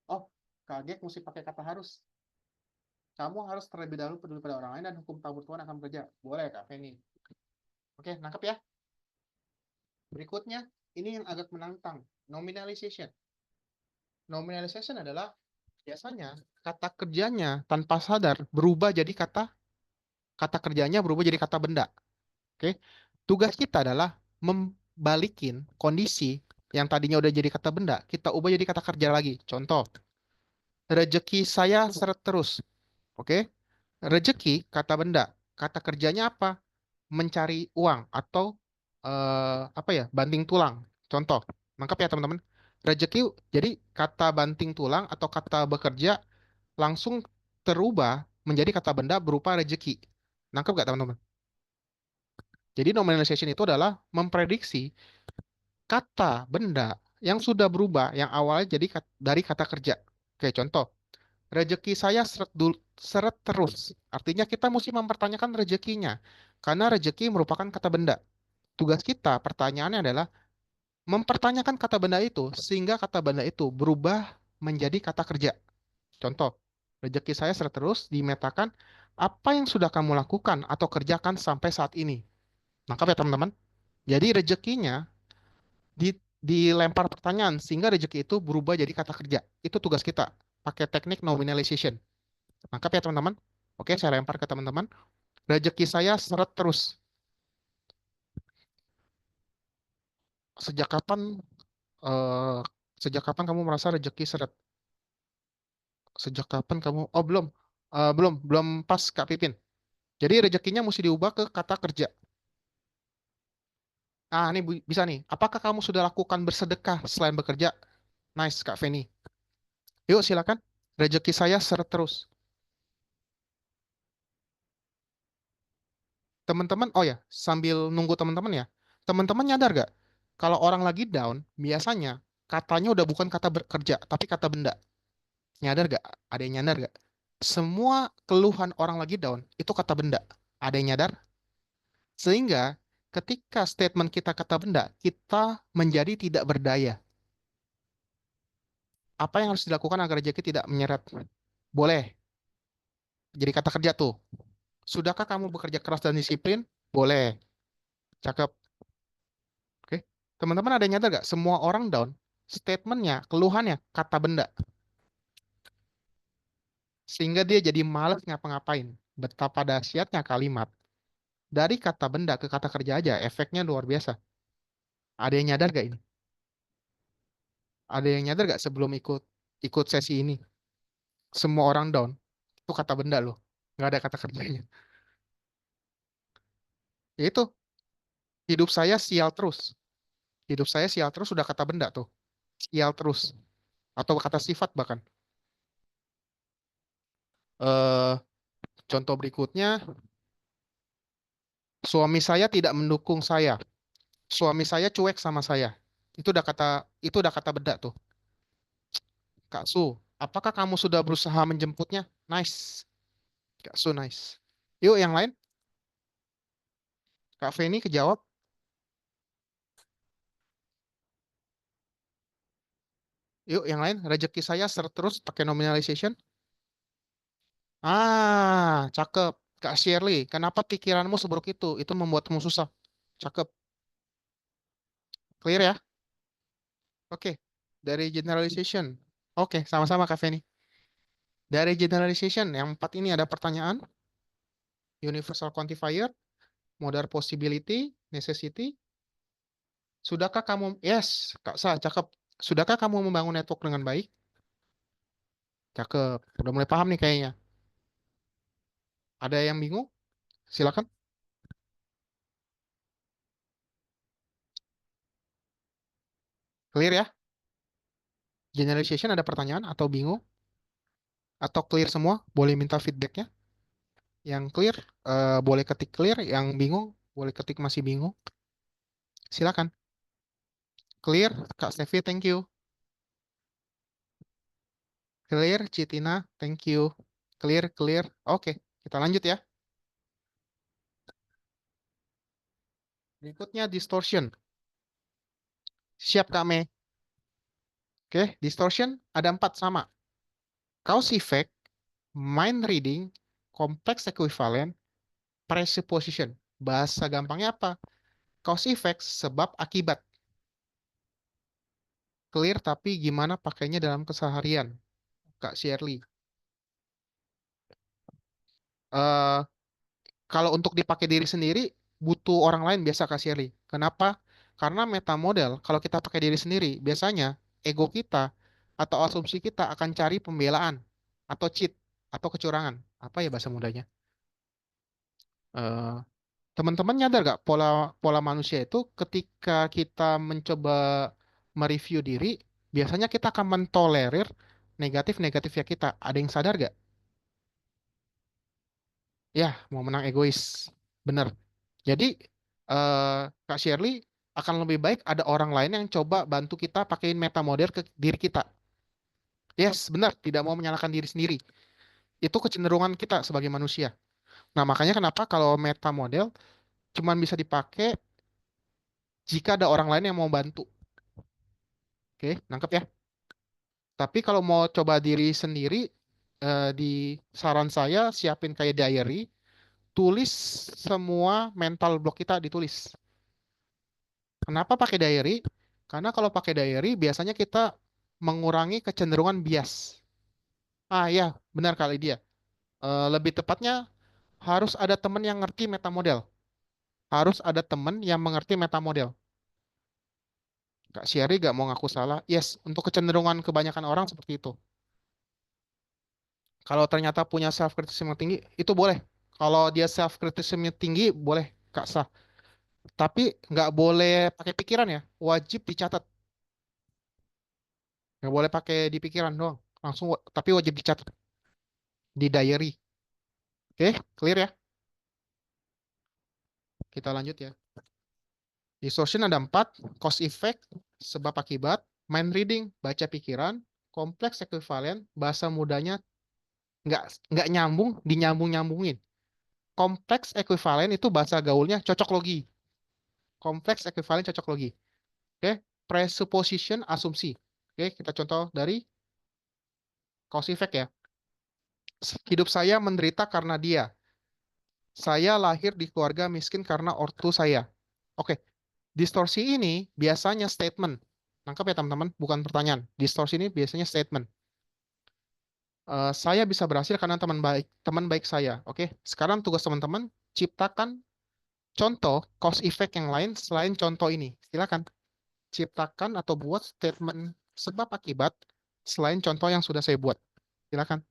Oh, kaget mesti pakai kata harus. Kamu harus terlebih dahulu peduli pada orang lain dan hukum tak bertuan akan bekerja. Boleh, Kak Feni. Oke, nangkep ya. Berikutnya, ini yang agak menantang. Nominalization. Nominalization adalah biasanya kata kerjanya tanpa sadar berubah jadi kata kerjanya berubah jadi kata benda. Oke. Tugas kita adalah membalikin kondisi yang tadinya udah jadi kata benda, kita ubah jadi kata kerja lagi. Contoh, rezeki saya seret terus. Oke. Rezeki kata benda. Kata kerjanya apa? Mencari uang atau apa ya? Banting tulang. Contoh, lengkap ya teman-teman. Rezeki jadi kata banting tulang atau kata bekerja langsung terubah menjadi kata benda berupa rezeki. Nangkep gak teman-teman? Jadi nominalization itu adalah memprediksi kata benda yang sudah berubah yang awalnya jadi dari kata kerja. Oke, contoh, rezeki saya seret terus. Artinya kita mesti mempertanyakan rezekinya. Karena rezeki merupakan kata benda. Tugas kita, pertanyaannya adalah mempertanyakan kata benda itu sehingga kata benda itu berubah menjadi kata kerja. Contoh, rezeki saya seret terus dimetakan apa yang sudah kamu lakukan atau kerjakan sampai saat ini. Nangkap ya teman-teman? Jadi rezekinya dilempar pertanyaan sehingga rezeki itu berubah jadi kata kerja. Itu tugas kita. Pakai teknik nominalization. Nangkap ya teman-teman? Oke, saya lempar ke teman-teman. Rezeki saya seret terus. Sejak kapan eh, sejak kapan kamu merasa rezeki seret? Sejak kapan kamu? Oh, belum. Belum pas Kak Pipin. Jadi rezekinya mesti diubah ke kata kerja. Ah, ini bisa nih. Apakah kamu sudah lakukan bersedekah selain bekerja? Nice, Kak Feni. Yuk, silakan. Rezeki saya seret terus. Teman-teman, oh ya, sambil nunggu teman-teman ya, teman-teman nyadar gak? Kalau orang lagi down, biasanya katanya udah bukan kata bekerja, tapi kata benda. Nyadar gak? Ada yang nyadar gak? Semua keluhan orang lagi down, itu kata benda. Ada yang nyadar? Sehingga ketika statement kita kata benda, kita menjadi tidak berdaya. Apa yang harus dilakukan agar rezeki tidak menyeret? Boleh, jadi kata kerja tuh. Sudahkah kamu bekerja keras dan disiplin? Boleh, cakep. Oke, teman-teman ada yang nyadar gak? Semua orang down, statementnya, keluhannya, kata benda. Sehingga dia jadi malas ngapa-ngapain. Betapa dahsyatnya kalimat. Dari kata benda ke kata kerja aja, efeknya luar biasa. Ada yang nyadar gak ini? Ada yang nyadar gak sebelum ikut ikut sesi ini? Semua orang down. Itu kata benda loh. Nggak ada kata kerjanya. Ya itu, hidup saya sial terus. Hidup saya sial terus sudah kata benda tuh. Sial terus. Atau kata sifat bahkan. Eh, contoh berikutnya, suami saya tidak mendukung saya. Suami saya cuek sama saya. Itu udah kata benda tuh. Kak Su, apakah kamu sudah berusaha menjemputnya? Nice. Kak Su, nice. Yuk yang lain. Kak Feni kejawab. Yuk yang lain. Rezeki saya terus pakai nominalization. Ah, cakep. Kak Shirley, kenapa pikiranmu seburuk itu? Itu membuatmu susah. Cakep. Clear ya? Oke. Dari generalization. Oke, sama-sama Kak Feni. Dari generalization, yang empat ini ada pertanyaan, universal quantifier, modal possibility, necessity. Sudahkah kamu, yes, Kak Sa, cakep. Sudahkah kamu membangun network dengan baik? Cakep. Udah mulai paham nih kayaknya. Ada yang bingung? Silakan. Clear ya? Generalization ada pertanyaan atau bingung? Atau clear semua? Boleh minta feedbacknya? Yang clear, boleh ketik clear. Yang bingung, boleh ketik masih bingung. Silakan. Clear, Kak Stevi, thank you. Clear, Citina, thank you. Clear, clear. Oke, kita lanjut ya. Berikutnya distortion. Siap Kak Mei. Oke, distortion ada empat sama. Cause effect, mind reading, complex equivalent, presupposition. Bahasa gampangnya apa? Cause effect, sebab akibat. Clear tapi gimana pakainya dalam keseharian, Kak Shirley? Eh, Kalau untuk dipakai diri sendiri, butuh orang lain biasa Kak Shirley. Kenapa? Karena meta model, kalau kita pakai diri sendiri, biasanya ego kita atau asumsi kita akan cari pembelaan atau cheat atau kecurangan. Apa ya bahasa mudanya? Eh, Teman-teman nyadar gak pola pola manusia itu ketika kita mencoba mereview diri, biasanya kita akan mentolerir negatif-negatifnya kita. Ada yang sadar gak? Ya, mau menang egois. Bener. Jadi, Kak Shirley akan lebih baik ada orang lain yang coba bantu kita pakein meta model ke diri kita. Yes, benar. Tidak mau menyalahkan diri sendiri. Itu kecenderungan kita sebagai manusia. Nah, makanya kenapa kalau meta model cuman bisa dipakai jika ada orang lain yang mau bantu. Oke, nangkep ya? Tapi kalau mau coba diri sendiri, di saran saya siapin kayak diary, tulis semua mental block kita ditulis. Kenapa pakai diary? Karena kalau pakai diary biasanya kita mengurangi kecenderungan bias. Ah ya, benar kali dia. Lebih tepatnya harus ada teman yang ngerti meta model. Harus ada teman yang mengerti meta model. Kak Syari gak mau ngaku salah. Yes, untuk kecenderungan kebanyakan orang seperti itu. Kalau ternyata punya self criticism yang tinggi, itu boleh. Kalau dia self criticism tinggi, boleh Kak sah. Tapi nggak boleh pakai pikiran ya. Wajib dicatat. Nggak boleh pakai di pikiran doang. Langsung, tapi wajib dicatat di diary. Oke, clear ya? Kita lanjut ya. Distortion ada empat, cause effect, sebab akibat, mind reading, baca pikiran, kompleks ekuivalen, bahasa mudanya nggak nyambung, dinyambung-nyambungin. Kompleks ekuivalen itu bahasa gaulnya cocok logi. Kompleks ekuivalen cocok logi. Oke, presupposition asumsi. Oke, kita contoh dari cause effect ya. Hidup saya menderita karena dia. Saya lahir di keluarga miskin karena ortu saya. Oke, distorsi ini biasanya statement. Nangkep ya teman-teman, bukan pertanyaan. Distorsi ini biasanya statement. Saya bisa berhasil karena teman baik saya. Oke, sekarang tugas teman-teman ciptakan contoh cause effect yang lain selain contoh ini. Silakan ciptakan atau buat statement sebab akibat selain contoh yang sudah saya buat. Silakan.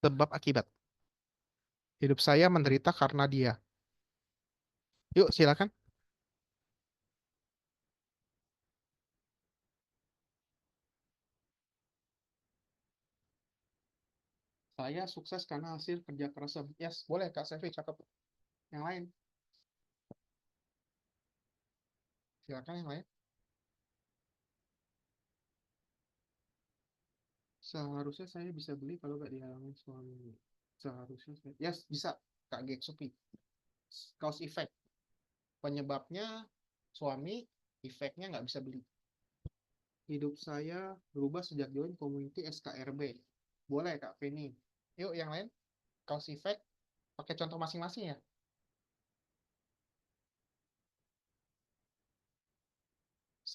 Sebab akibat. Hidup saya menderita karena dia. Yuk, silakan. Saya sukses karena hasil kerja keras. Yes, boleh Kak Sevi, cakep. Yang lain, silakan yang lain. Seharusnya saya bisa beli kalau nggak dihalangi suami. Seharusnya saya... Yes, bisa. Kak Geksupi. Cause effect. Penyebabnya suami, efeknya nggak bisa beli. Hidup saya berubah sejak join community SKRB. Boleh Kak Feni. Yuk yang lain. Cause effect. Pakai contoh masing-masing ya.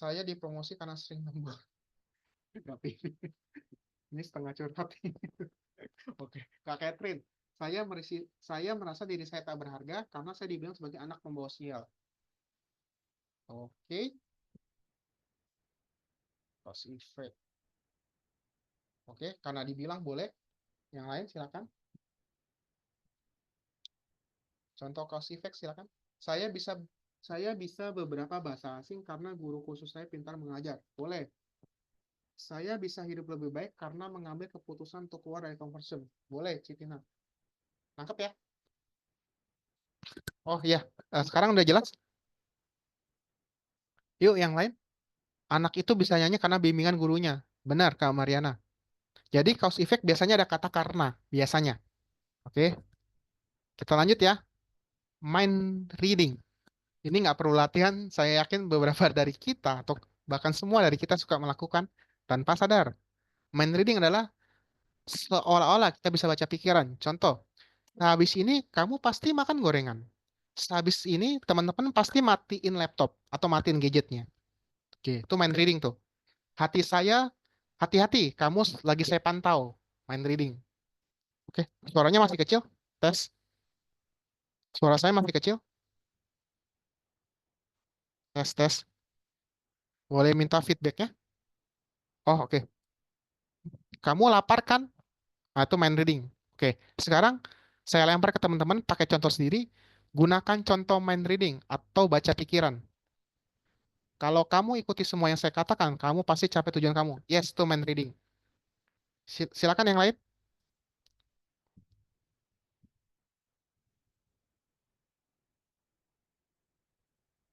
Saya dipromosi karena sering membuat. Tapi ini setengah curhat. Oke, Kak Catherine. Saya merasa diri saya tak berharga karena saya dibilang sebagai anak pembawa sial. Oke, cause effect. Oke, karena dibilang boleh. Yang lain silakan. Contoh cause effect silakan. Saya bisa saya bisa beberapa bahasa asing karena guru khusus saya pintar mengajar. Boleh. Saya bisa hidup lebih baik karena mengambil keputusan untuk keluar dari comfort zone. Boleh, Citina. Nangkep ya? Oh iya, sekarang udah jelas. Yuk yang lain. Anak itu bisa nyanyi karena bimbingan gurunya. Benar, Kak Mariana. Jadi cause effect biasanya ada kata karena, biasanya. Oke, kita lanjut ya. Mind reading. Ini nggak perlu latihan, saya yakin beberapa dari kita, atau bahkan semua dari kita suka melakukan tanpa sadar. Mind reading adalah seolah-olah kita bisa baca pikiran. Contoh, habis ini kamu pasti makan gorengan. Habis ini teman-teman pasti matiin laptop atau matiin gadgetnya. Oke, itu mind reading tuh. Hati saya, hati-hati, kamu lagi saya pantau. Mind reading. Oke, suaranya masih kecil. Tes. Suara saya masih kecil. Tes, tes. Boleh minta feedbacknya? Oh, oke. Kamu lapar kan? Nah, itu mind reading. Oke, sekarang saya lempar ke teman-teman pakai contoh sendiri. Gunakan contoh mind reading atau baca pikiran. Kalau kamu ikuti semua yang saya katakan, kamu pasti capai tujuan kamu. Yes, itu mind reading. Silakan yang lain.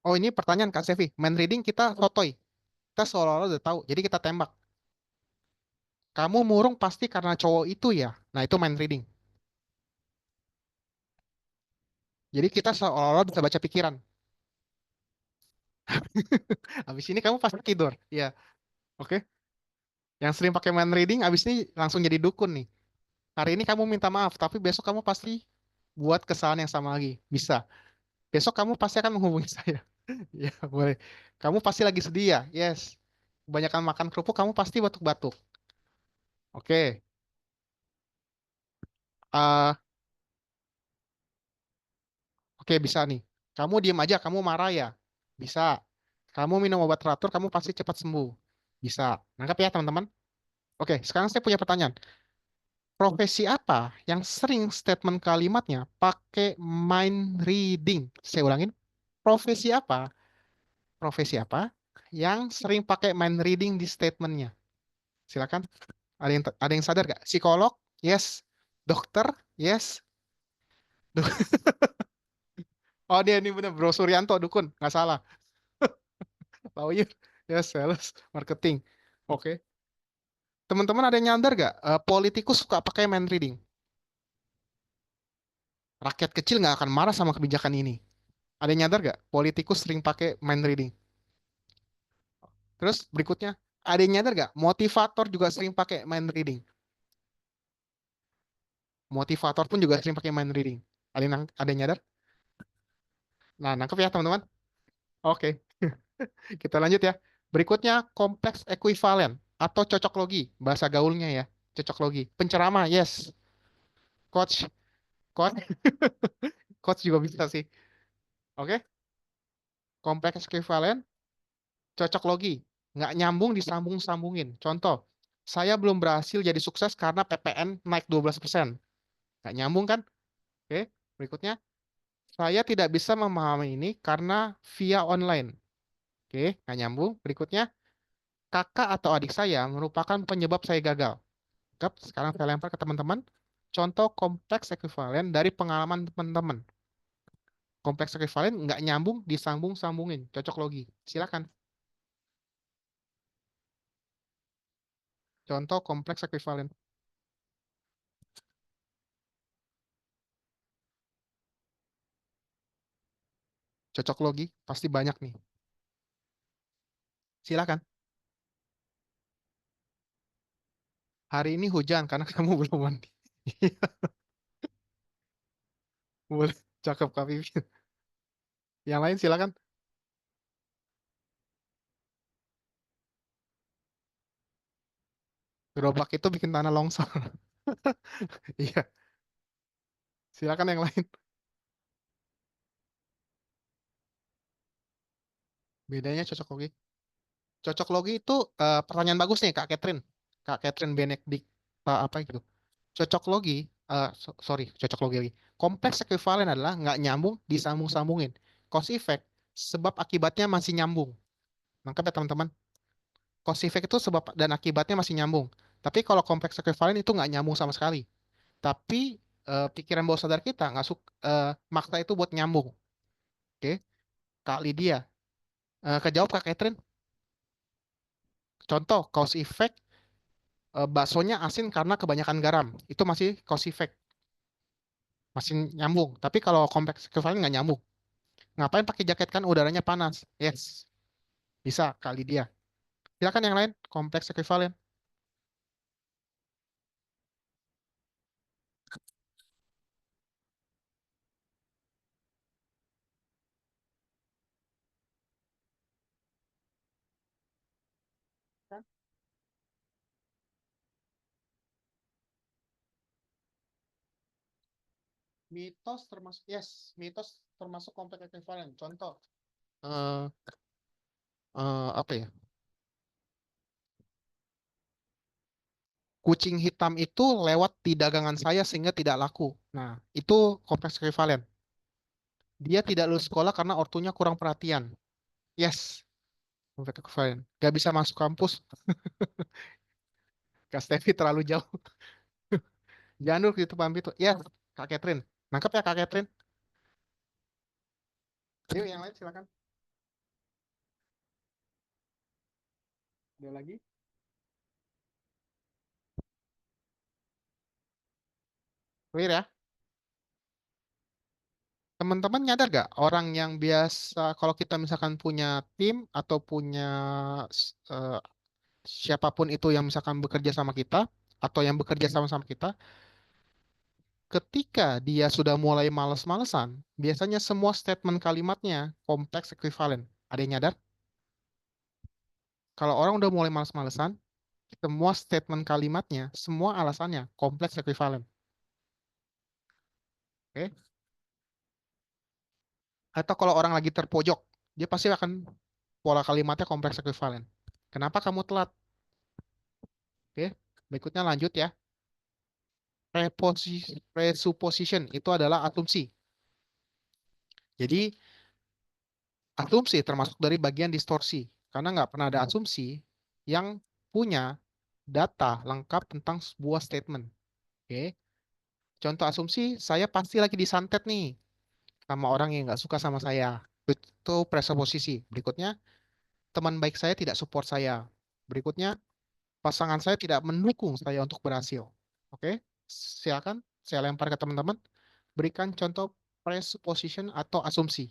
Oh, ini pertanyaan Kak Sevi. Mind reading kita sotoy. Kita seolah-olah udah tahu. Jadi kita tembak. Kamu murung pasti karena cowok itu ya. Nah, itu mind reading. Jadi kita seolah-olah bisa baca pikiran. Habis ini kamu pasti tidur. Ya, oke. Yang sering pakai mind reading, habis ini langsung jadi dukun nih. Hari ini kamu minta maaf, tapi besok kamu pasti buat kesalahan yang sama lagi. Bisa. Besok kamu pasti akan menghubungi saya. Ya, boleh. Kamu pasti lagi sedih ya? Yes. Kebanyakan makan kerupuk, kamu pasti batuk-batuk. Oke. eh oke, bisa nih. Kamu diem aja, kamu marah ya? Bisa. Kamu minum obat teratur, kamu pasti cepat sembuh. Bisa. Nangkap ya, teman-teman? Oke, sekarang saya punya pertanyaan. Profesi apa yang sering statement kalimatnya pakai mind reading? Saya ulangin. Profesi apa? Profesi apa yang sering pakai mind reading di statementnya? Silakan. Ada yang sadar gak? Psikolog? Yes. Dokter? Yes. Oh, dia ini bener Bro Suryanto dukun, nggak salah. Lawyer. Yes, sales, marketing. Oke. Teman-teman ada yang nyadar gak? Politikus suka pakai mind reading. Rakyat kecil nggak akan marah sama kebijakan ini. Ada yang nyadar gak? Politikus sering pakai mind reading. Terus berikutnya, ada yang nyadar gak? Motivator juga sering pakai mind reading. Motivator pun juga sering pakai mind reading. Ada yang nyadar? Nah, nangkep ya teman-teman? Oke, kita lanjut ya. Berikutnya, kompleks ekuivalen atau cocok logi. Bahasa gaulnya ya, cocok logi. Penceramah, yes. Coach, coach, coach juga bisa sih. Oke, kompleks ekuivalen, cocok logi. Nggak nyambung disambung-sambungin. Contoh, saya belum berhasil jadi sukses karena PPN naik 12%. Nggak nyambung kan? Oke, berikutnya. Saya tidak bisa memahami ini karena via online. Oke, nggak nyambung. Berikutnya, kakak atau adik saya merupakan penyebab saya gagal. Oke, sekarang saya lempar ke teman-teman. Contoh kompleks ekuivalen dari pengalaman teman-teman. Kompleks ekuivalen nggak nyambung, disambung-sambungin. Cocok logi. Silakan. Contoh kompleks ekuivalen. Cocok logi. Pasti banyak nih. Silakan. Hari ini hujan karena kamu belum mandi. Boleh. Cakep, Kak Vivi. Yang lain silakan. Gerobak itu bikin tanah longsor. Iya, silakan yang lain. Bedanya cocok logi. Cocok logi itu pertanyaan bagus nih Kak Catherine. Kak Catherine Benedikta apa gitu. Cocok logi, sorry, cocok logi lagi. Kompleks ekuivalen adalah nggak nyambung disambung-sambungin. Cause effect sebab akibatnya masih nyambung. Lengkap ya teman-teman. Cause effect itu sebab dan akibatnya masih nyambung. Tapi kalau kompleks ekuivalen itu nggak nyambung sama sekali. Tapi pikiran bawah sadar kita nggak suka maksa itu buat nyambung. Oke, Kak Lydia, kejawab Kak Catherine. Contoh cause effect, baksonya asin karena kebanyakan garam. Itu masih cause effect, masih nyambung. Tapi kalau kompleks ekuivalen nggak nyambung. Ngapain pakai jaket kan udaranya panas? Yes, bisa Kak Lydia. Silakan yang lain, kompleks ekuivalen. Mitos termasuk yes, mitos termasuk kompleks ekuivalen. Contoh, eh apa ya? Kucing hitam itu lewat di dagangan saya sehingga tidak laku. Nah, itu kompleks ekuivalen. Dia tidak lulus sekolah karena ortunya kurang perhatian. Yes, kompleks ekuivalen. Gak bisa masuk kampus. Kak Stevi terlalu jauh. Jangan dulu gitu paham itu. Ya, Kak Catherine. Nangkep ya Kak Catherine? Yuk yang lain silakan. Ada lagi? Clear ya? Teman-teman nyadar gak orang yang biasa kalau kita misalkan punya tim atau punya eh, siapapun itu yang misalkan bekerja sama kita atau yang bekerja sama-sama kita, ketika dia sudah mulai males-malesan, biasanya semua statement kalimatnya kompleks ekuivalen. Ada yang nyadar? Kalau orang udah mulai males-malesan, semua statement kalimatnya, semua alasannya kompleks ekuivalen. Oke? Atau kalau orang lagi terpojok, dia pasti akan pola kalimatnya kompleks ekuivalen. Kenapa kamu telat? Oke, berikutnya lanjut ya. Presupposition itu adalah asumsi. Jadi asumsi termasuk dari bagian distorsi. Karena nggak pernah ada asumsi yang punya data lengkap tentang sebuah statement. Oke, contoh asumsi, saya pasti lagi disantet nih sama orang yang nggak suka sama saya. Itu presupposisi. Berikutnya, teman baik saya tidak support saya. Berikutnya, pasangan saya tidak mendukung saya untuk berhasil. Oke, silakan saya lempar ke teman-teman. Berikan contoh presupposition atau asumsi.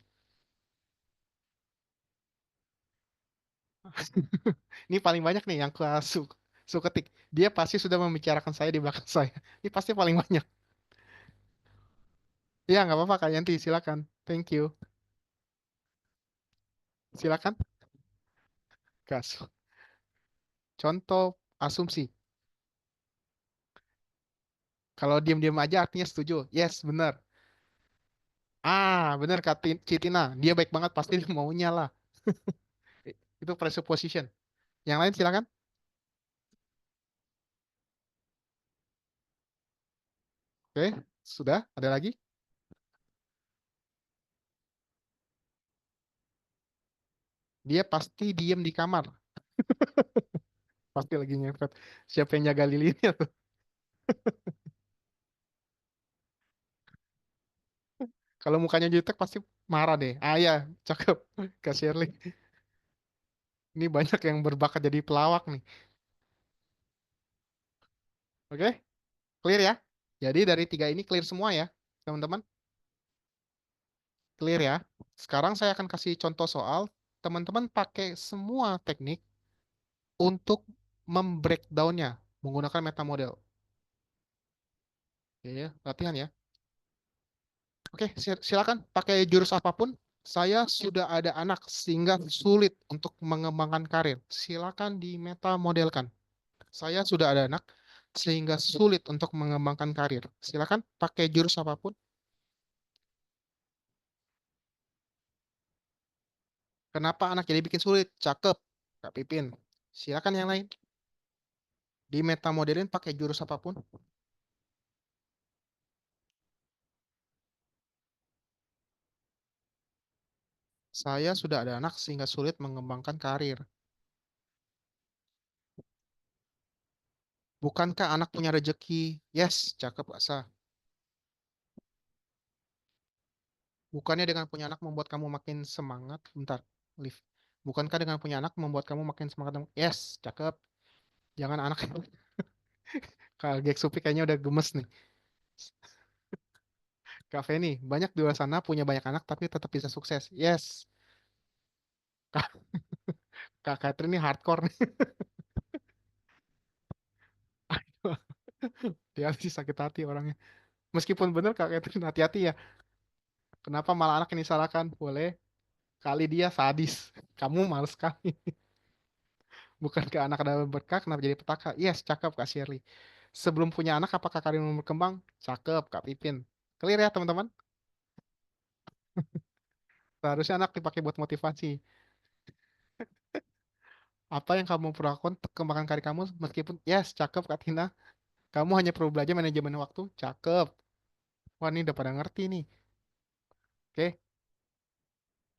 Ini paling banyak nih yang su ketik. Dia pasti sudah membicarakan saya di belakang saya. Ini pasti paling banyak. Ya, nggak apa-apa Kak Yanti, silakan. Thank you. Silakan. Gas. Contoh asumsi. Kalau diam-diam aja artinya setuju. Yes, benar. Benar Kak Citina. Dia baik banget, pasti dia maunya lah. Itu presupposition. Yang lain silakan. Oke, sudah. Ada lagi? Dia pasti diem di kamar. Pasti lagi ngepet. Siapa yang jaga lilinnya tuh? Kalau mukanya jutek pasti marah deh. Ya, cakep. Kak Shirley. Ini banyak yang berbakat jadi pelawak nih. Oke, clear ya? Jadi dari tiga ini clear semua ya, teman-teman? Clear ya? Sekarang saya akan kasih contoh soal. Teman-teman pakai semua teknik untuk membreakdownnya menggunakan meta model. Oke ya, latihan ya. Oke, silakan pakai jurus apapun. Saya sudah ada anak sehingga sulit untuk mengembangkan karir. Silakan di meta modelkan. Saya sudah ada anak sehingga sulit untuk mengembangkan karir. Silakan pakai jurus apapun. Kenapa anak jadi bikin sulit? Cakep, Kak Pipin. Silakan yang lain. Di meta modelin pakai jurus apapun. Saya sudah ada anak sehingga sulit mengembangkan karir. Bukankah anak punya rezeki? Yes, cakep Kak Sa. Bukannya dengan punya anak membuat kamu makin semangat? Bentar, Liv. Bukankah dengan punya anak membuat kamu makin semangat? Yes, cakep. Jangan anak. Kak Gek Supi kayaknya udah gemes nih. Kak Feni, banyak di luar sana punya banyak anak tapi tetap bisa sukses. Yes. Kak, Kak Catherine ini hardcore nih. Dia sih sakit hati orangnya. Meskipun bener Kak Catherine hati-hati ya. Kenapa malah anak yang disalahkan? Boleh. Kali dia sadis. Kamu males sekali. Bukan ke anak adalah berkah, kenapa jadi petaka? Yes, cakep Kak Shirley. Sebelum punya anak, apakah kalian mau berkembang? Cakep Kak Pipin. Clear ya teman-teman? Seharusnya anak dipakai buat motivasi. Apa yang kamu perlu lakukan untuk kembangkan karir kamu meskipun yes, cakep Kak Tina. Kamu hanya perlu belajar manajemen waktu. Cakep. Wah, ini udah pada ngerti nih. Oke,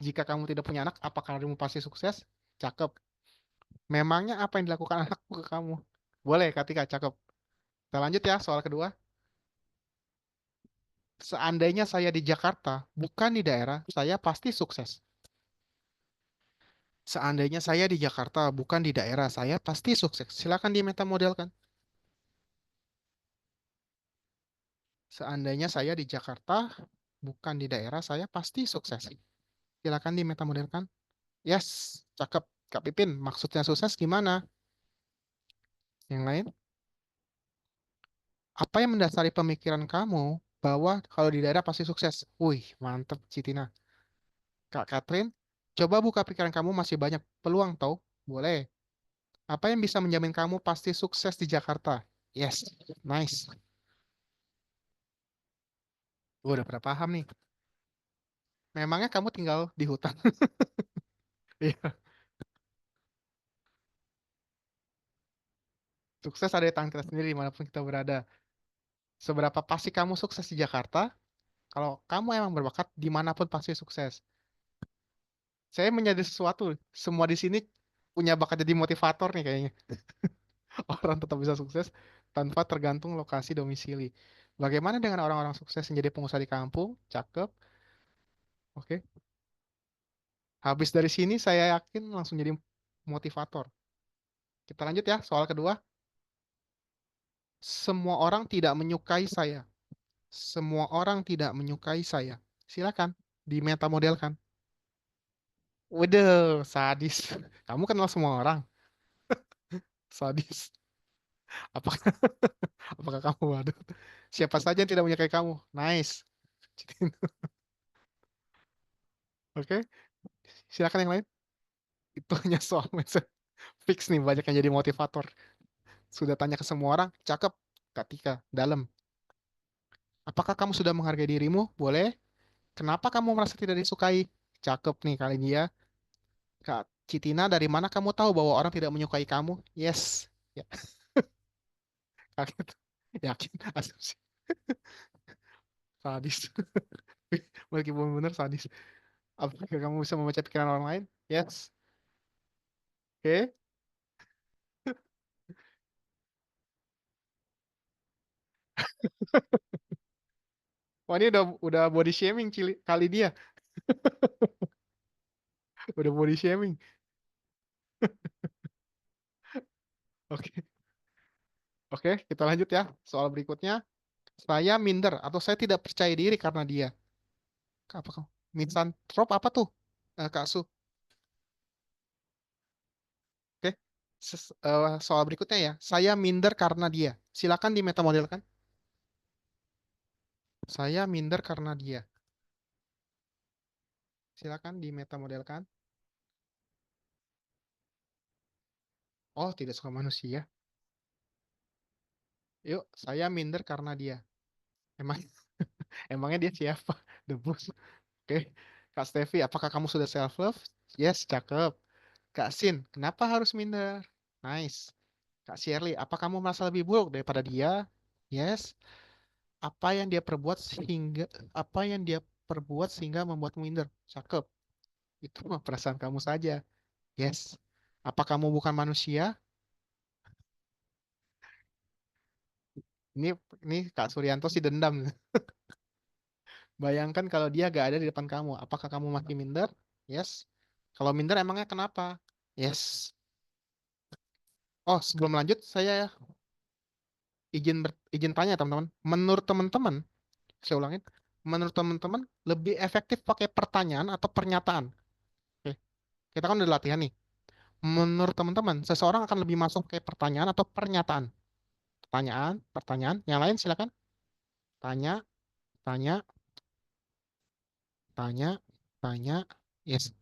jika kamu tidak punya anak, apakah kamu pasti sukses? Cakep. Memangnya apa yang dilakukan anakku ke kamu? Boleh, Kak Tika, cakep. Kita lanjut ya, soal kedua. Seandainya saya di Jakarta, bukan di daerah, saya pasti sukses. Seandainya saya di Jakarta, bukan di daerah, saya pasti sukses. Silakan di meta modelkan. Seandainya saya di Jakarta, bukan di daerah, saya pasti sukses. Silakan di meta modelkan. Yes, cakep. Kak Pipin, maksudnya sukses gimana? Yang lain? Apa yang mendasari pemikiran kamu bahwa kalau di daerah pasti sukses? Wih, mantep, Citina. Kak Catherine, coba buka pikiran kamu masih banyak peluang tau? Boleh. Apa yang bisa menjamin kamu pasti sukses di Jakarta? Yes, nice. Gue udah pada paham nih. Memangnya kamu tinggal di hutan? Iya, sukses ada di tangan kita sendiri dimanapun kita berada. Seberapa pasti kamu sukses di Jakarta? Kalau kamu emang berbakat, dimanapun pasti sukses. Saya menjadi sesuatu. Semua di sini punya bakat jadi motivator nih kayaknya. Orang tetap bisa sukses tanpa tergantung lokasi domisili. Bagaimana dengan orang-orang sukses yang jadi pengusaha di kampung? Cakep. Oke. Habis dari sini saya yakin langsung jadi motivator. Kita lanjut ya, soal kedua. Semua orang tidak menyukai saya. Semua orang tidak menyukai saya. Silakan, di meta modelkan. Waduh, sadis. Kamu kenal semua orang. Sadis. Apakah apakah kamu waduh? Siapa saja yang tidak menyukai kamu? Nice. Oke, silakan yang lain. Itu hanya soal mindset. Fix nih, banyak yang jadi motivator. Sudah tanya ke semua orang, cakep. Ketika dalam. Apakah kamu sudah menghargai dirimu? Boleh. Kenapa kamu merasa tidak disukai? Cakep nih kali dia. Kak Citina, dari mana kamu tahu bahwa orang tidak menyukai kamu? Yes. Ya, kaget. Yakin. Asumsi. Sadis. Meskipun benar sadis. Apakah kamu bisa membaca pikiran orang lain? Yes. Oke. Wah, ini udah body shaming kali dia. Udah body shaming. Oke. Oke, kita lanjut ya. Soal berikutnya. Saya minder atau saya tidak percaya diri karena dia. Apa kamu? Misantrop apa tuh? Kak Su. Oke. Soal berikutnya ya. Saya minder karena dia. Silakan di meta modelkan. Saya minder karena dia. Silakan di meta modelkan. Oh, tidak suka manusia. Yuk, saya minder karena dia. Emang emangnya dia siapa? The boss. Oke. Kak Stevi, apakah kamu sudah self love? Yes, cakep. Kak Sin, kenapa harus minder? Nice. Kak Shirley, apa kamu merasa lebih buruk daripada dia? Yes. Apa yang dia perbuat sehingga apa yang dia perbuat sehingga membuatmu minder? Cakep. Itu mah perasaan kamu saja. Yes. Apa kamu bukan manusia? Ini ini Kak Suryanto sih dendam. Bayangkan kalau dia gak ada di depan kamu. Apakah kamu masih minder? Yes. Kalau minder emangnya kenapa? Yes. Oh, sebelum lanjut, saya izin tanya teman-teman. Menurut teman-teman, saya ulangin. Menurut teman-teman, lebih efektif pakai pertanyaan atau pernyataan? Oke, kita kan udah latihan nih. Menurut teman-teman, seseorang akan lebih masuk pakai pertanyaan atau pernyataan? Pertanyaan, pertanyaan. Yang lain silakan. Tanya, tanya, tanya, tanya. Yes.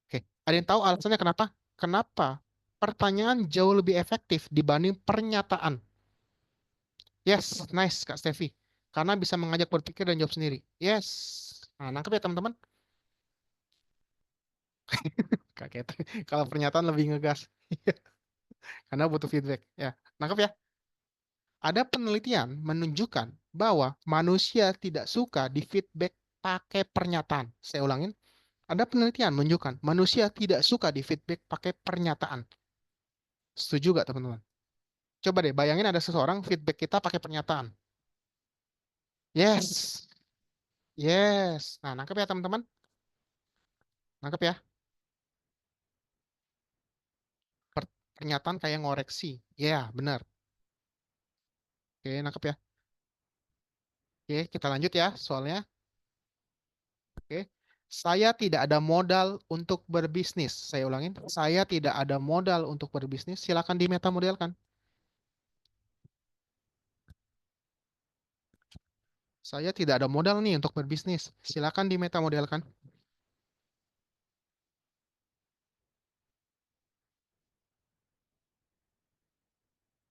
Oke. Ada yang tahu alasannya kenapa? Kenapa pertanyaan jauh lebih efektif dibanding pernyataan? Yes, nice Kak Stevi. Karena bisa mengajak berpikir dan jawab sendiri. Yes. Nah, nangkep ya teman-teman? Kak Catherine. Kalau pernyataan lebih ngegas. Karena butuh feedback. Ya, nangkep ya? Ada penelitian menunjukkan bahwa manusia tidak suka di feedback pakai pernyataan. Saya ulangin. Ada penelitian menunjukkan manusia tidak suka di feedback pakai pernyataan. Setuju gak teman-teman? Coba deh bayangin ada seseorang feedback kita pakai pernyataan. Yes, yes. Nah, nangkep ya teman-teman? Nangkep ya? Pernyataan kayak ngoreksi. Ya, benar. Oke, nangkep ya? Oke, kita lanjut ya soalnya. Oke. Saya tidak ada modal untuk berbisnis. Saya ulangin. Saya tidak ada modal untuk berbisnis. Silakan di meta modelkan. Saya tidak ada modal nih untuk berbisnis. Silakan di meta modelkan.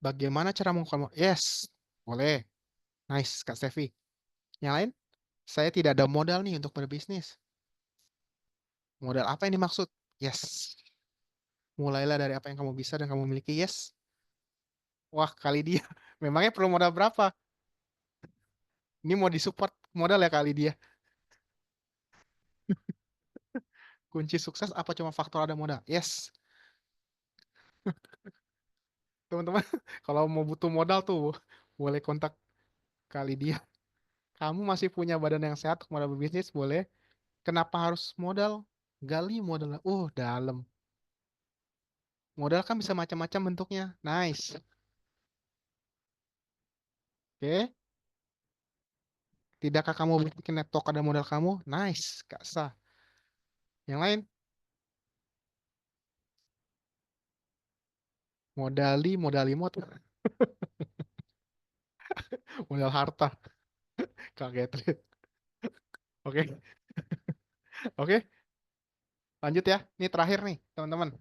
Bagaimana cara kamu? Yes, boleh. Nice, Kak Stevi. Yang lain? Saya tidak ada modal nih untuk berbisnis. Modal apa yang dimaksud? Yes. Mulailah dari apa yang kamu bisa dan kamu miliki. Yes. Wah, kali dia. Memangnya perlu modal berapa? Ini mau disupport modal ya kali dia. Kunci sukses apa cuma faktor ada modal? Yes. Teman-teman, kalau mau butuh modal tuh, boleh kontak kali dia. Kamu masih punya badan yang sehat untuk modal berbisnis, boleh. Kenapa harus modal? Gali modal. Dalam. Modal kan bisa macam-macam bentuknya. Nice. Oke. Tidakkah kamu bikin network ada modal kamu? Nice, Kak Sa. Yang lain, modali mod, modal harta, Kak Catherine. Oke, oke, lanjut ya. Ini terakhir nih, teman-teman.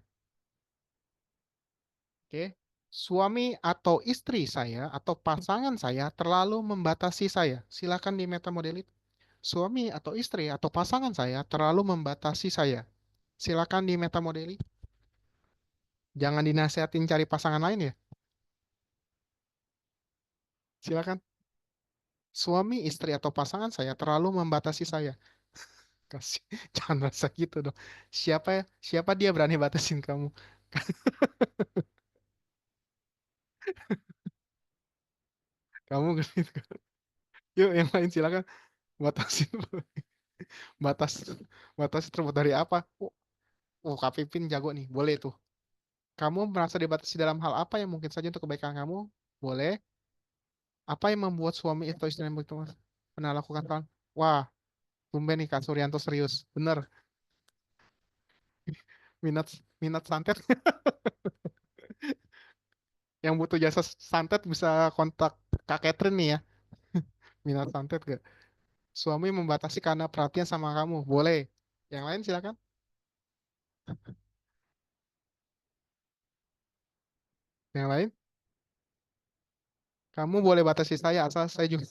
Oke. Suami atau istri saya atau pasangan saya terlalu membatasi saya. Silakan di meta model itu. Suami atau istri atau pasangan saya terlalu membatasi saya. Silakan di meta model. Jangan dinasehatin cari pasangan lain ya. Silakan. Suami, istri atau pasangan saya terlalu membatasi saya. Kasih, jangan rasa gitu dong. Siapa siapa dia berani batasin kamu? Kamu gitu. Yuk, yang lain silakan batasin. Batas batas terbuat dari apa? Kak Pipin jago nih. Boleh tuh. Kamu merasa dibatasi dalam hal apa yang mungkin saja untuk kebaikan kamu? Boleh. Apa yang membuat suami atau istri yang begitu pernah lakukan hal? Wah, tumben nih Kak Suryanto serius. Bener. Minat minat santet yang butuh jasa santet bisa kontak Kak Catherine nih ya. Minat santet gak? Suami membatasi karena perhatian sama kamu. Boleh. Yang lain silakan. Yang lain. Kamu boleh batasi saya, asal saya juga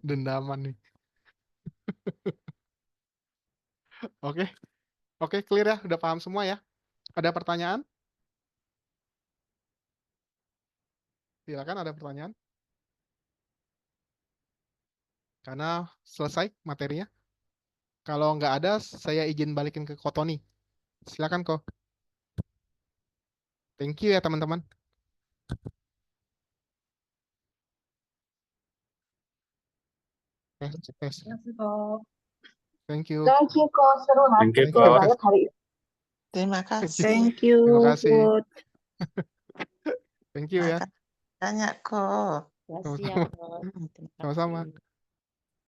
dendaman nih. Oke, oke, clear ya, udah paham semua ya. Ada pertanyaan? Silakan, ada pertanyaan. Karena selesai materinya. Kalau nggak ada, saya izin balikin ke Kotoni. Silakan kok. Thank you ya teman-teman. Tes, tes. Terima kasih kok. Thank you. Thank you kok, seru Thank you, Thank you, Kok. banget hari ini. Terima Thank kasih. you. Thank you, Terima kasih. Put. Thank you ya. Makasih banyak kok. Makasih ya, Sama-sama. Kok. Terima Sama-sama. kasih.